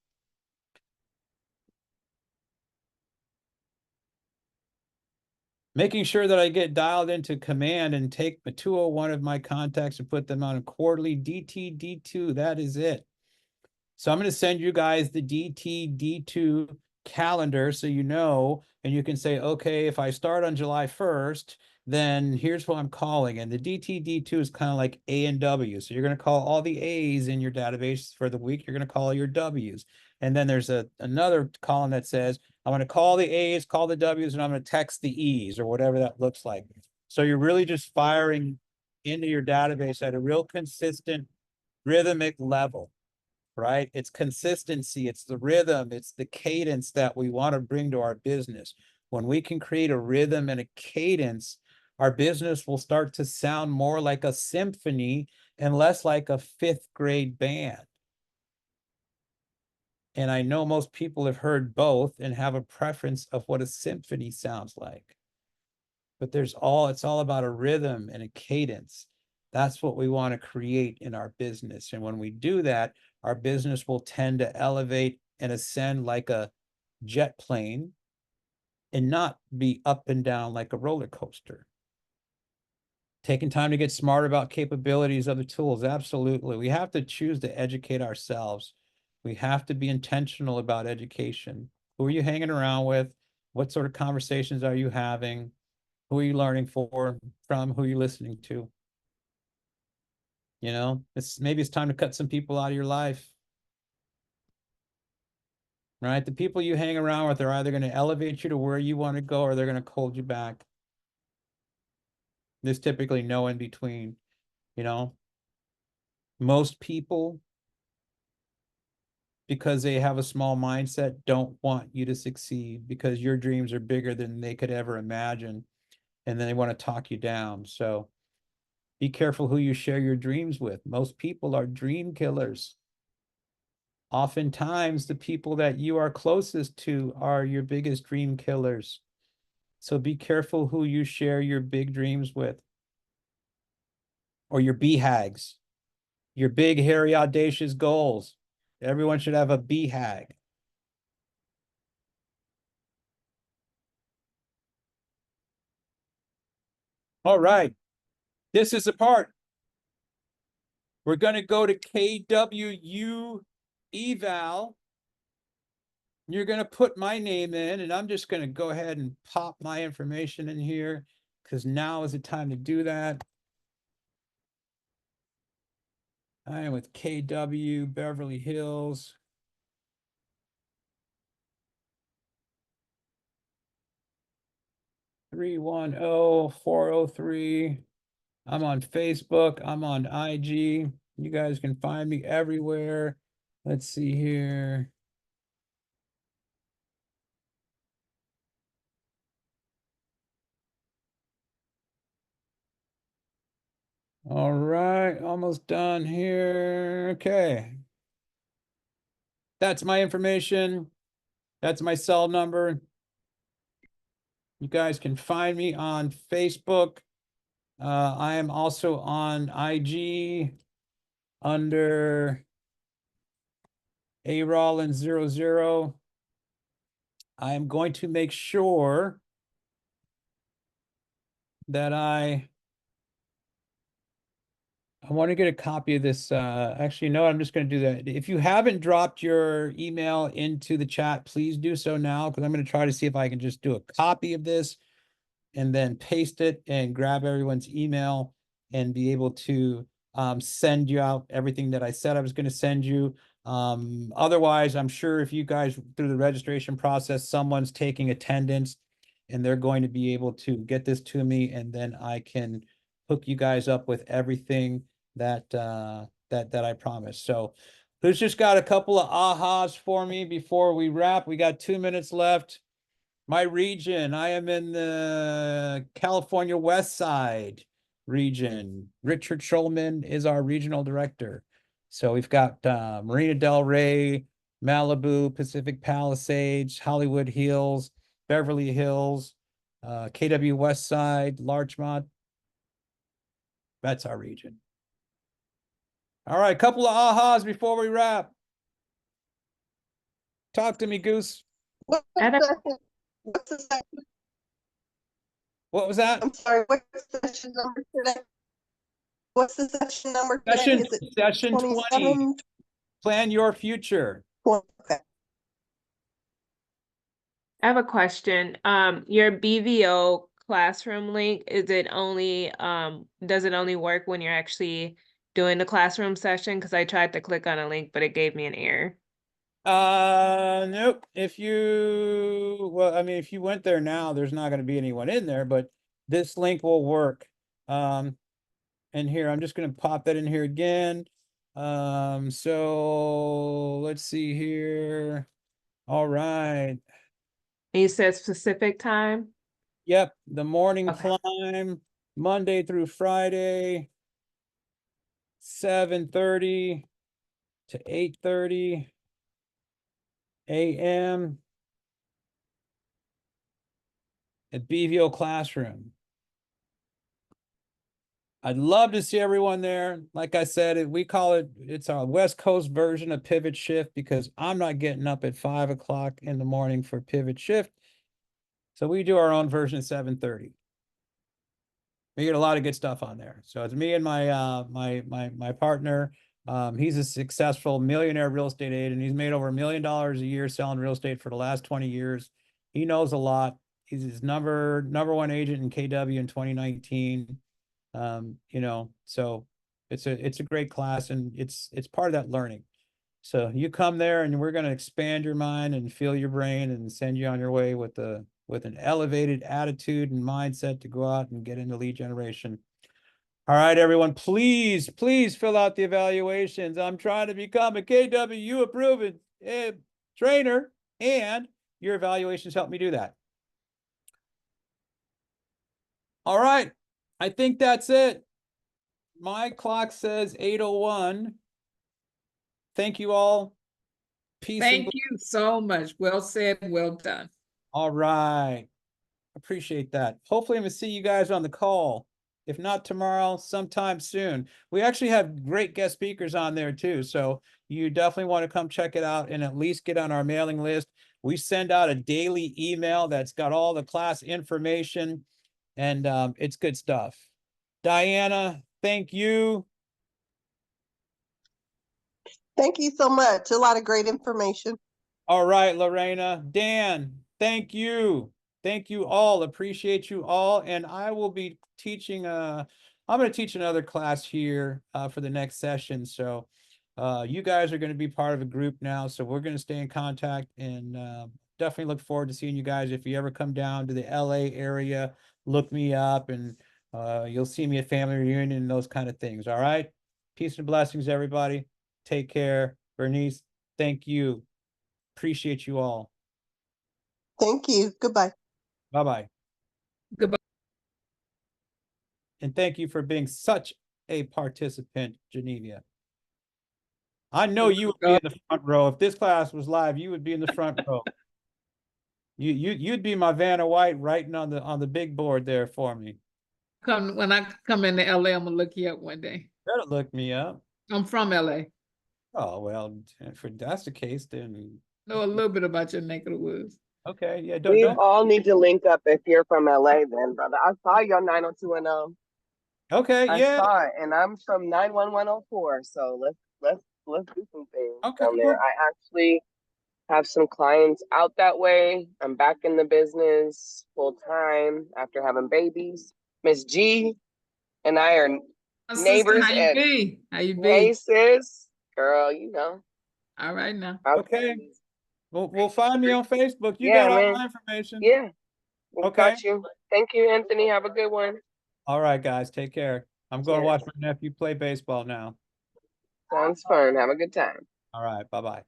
Making sure that I get dialed into command and take the 201 of my contacts and put them on a quarterly DTD2. That is it. So I'm going to send you guys the DTD2 calendar so you know, and you can say, okay, if I start on July 1st, then here's what I'm calling. And the DTD2 is kind of like A and W. So you're going to call all the A's in your database for the week. You're going to call your W's. And then there's another column that says, I'm going to call the A's, call the W's, and I'm going to text the E's, or whatever that looks like. So you're really just firing into your database at a real consistent rhythmic level, right? It's consistency, it's the rhythm, it's the cadence that we want to bring to our business. When we can create a rhythm and a cadence, our business will start to sound more like a symphony and less like a fifth grade band. And I know most people have heard both and have a preference of what a symphony sounds like. But it's all about a rhythm and a cadence. That's what we want to create in our business. And when we do that, our business will tend to elevate and ascend like a jet plane and not be up and down like a roller coaster. Taking time to get smart about capabilities of the tools. Absolutely. We have to choose to educate ourselves. We have to be intentional about education. Who are you hanging around with? What sort of conversations are you having? Who are you learning from? Who are you listening to? Maybe it's time to cut some people out of your life. right? The people you hang around with are either going to elevate you to where you want to go or they're going to hold you back. There's typically no in between, you know? Most people, because they have a small mindset, don't want you to succeed because your dreams are bigger than they could ever imagine. And then they want to talk you down. So be careful who you share your dreams with. Most people are dream killers. Oftentimes, the people that you are closest to are your biggest dream killers. So be careful who you share your big dreams with. Or your BHAGs, your big, hairy, audacious goals. Everyone should have a BHAG. All right. This is the part. We're going to go to KWU eval. You're going to put my name in, and I'm just going to go ahead and pop my information in here because now is the time to do that. I am with KW Beverly Hills. Three 403. I'm on Facebook. I'm on IG. You guys can find me everywhere. Let's see here. All right, almost done here. Okay. That's my information. That's my cell number. You guys can find me on Facebook. I am also on IG under A Rollins 00. I am going to make sure that I want to get a copy of this. Actually, no, I'm just going to do that. If you haven't dropped your email into the chat, please do so now, because I'm going to try to see if I can just do a copy of this and then paste it and grab everyone's email and be able to send you out everything that I said I was going to send you. Otherwise, I'm sure if you guys, through the registration process, someone's taking attendance and they're going to be able to get this to me, and then I can hook you guys up with everything that that I promised. So who's just got a couple of ahas for me before we wrap? We got 2 minutes left. My region, I am in the California West Side region. Richard Schulman is our regional director. So we've got Marina Del Rey, Malibu, Pacific Palisades, Hollywood Hills, Beverly Hills, KW West Side, Larchmont. That's our region. All right, couple of ahas before we wrap. Talk to me, Goose. What's At a- the session? What was that? I'm sorry, what's the session number today? What's the session number today? Session, Is it session 20. 27? Plan your future. Okay. I have a question. Your BVO classroom link, is it only, does it only work when you're actually doing the classroom session? Because I tried to click on a link, but it gave me an error. Nope. If you went there now, there's not going to be anyone in there, but this link will work. And here, I'm just going to pop that in here again. So let's see here. All right. And you said specific time? Yep. The morning Okay. climb, Monday through Friday, 7:30 to 8:30 a.m. at BVO Classroom. I'd love to see everyone there. Like I said, we call it's our West Coast version of Pivot Shift, because I'm not getting up at 5 o'clock in the morning for Pivot Shift. So we do our own version at 7:30. We get a lot of good stuff on there. So it's me and my my partner. He's a successful millionaire real estate agent. He's made over $1 million a year selling real estate for the last 20 years. He knows a lot. He's his number one agent in KW in 2019. You know, so it's a great class, and it's part of that learning. So you come there and we're going to expand your mind and fill your brain and send you on your way with an elevated attitude and mindset to go out and get into lead generation. All right, everyone, please fill out the evaluations. I'm trying to become a KW approved trainer, and your evaluations help me do that. All right, I think that's it. My clock says 8:01. Thank you all. Peace and Thank you so much. Well said, well done. all right. Appreciate that. Hopefully I'm gonna see you guys on the call. If not tomorrow, sometime soon. We actually have great guest speakers on there too. So you definitely want to come check it out and at least get on our mailing list. We send out a daily email that's got all the class information, and it's good stuff. Diana, thank you. Thank you so much. A lot of great information. All right, Lorena. Dan, thank you. Thank you all. Appreciate you all. And I will be teaching I'm going to teach another class here for the next session. So you guys are going to be part of a group now. So we're going to stay in contact, and definitely look forward to seeing you guys. If you ever come down to the LA area, look me up, and you'll see me at family reunion and those kind of things. All right. Peace and blessings, everybody. Take care. Bernice, thank you. Appreciate you all. Thank you. Goodbye. Bye-bye. Goodbye. And thank you for being such a participant, Geneva. I know you would be in the front row. If this class was live, you would be in the front row. You'd be my Vanna White writing on the big board there for me. When I come into LA, I'm gonna look you up one day. Better look me up. I'm from LA. Oh, well, if that's the case, then Know a little bit about your neck of the woods. okay. Yeah, We don't. all need to link up if you're from LA then, brother. I saw you on 90210. Okay, I yeah. saw it, and I'm from 91104. So let's do some things Okay, down there. cool. I actually have some clients out that way. I'm back in the business full time after having babies. Miss G and I are My sister, neighbors. how you be? How you be? Hey sis, girl, you know. All right now. Okay. We'll find me on Facebook. You Yeah, got all man. my information. Yeah. We Okay. got you. Thank you, Anthony. Have a good one. All right, guys. Take care. I'm going to Cheers. watch my nephew play baseball now. Sounds fun. Have a good time. All right. Bye-bye.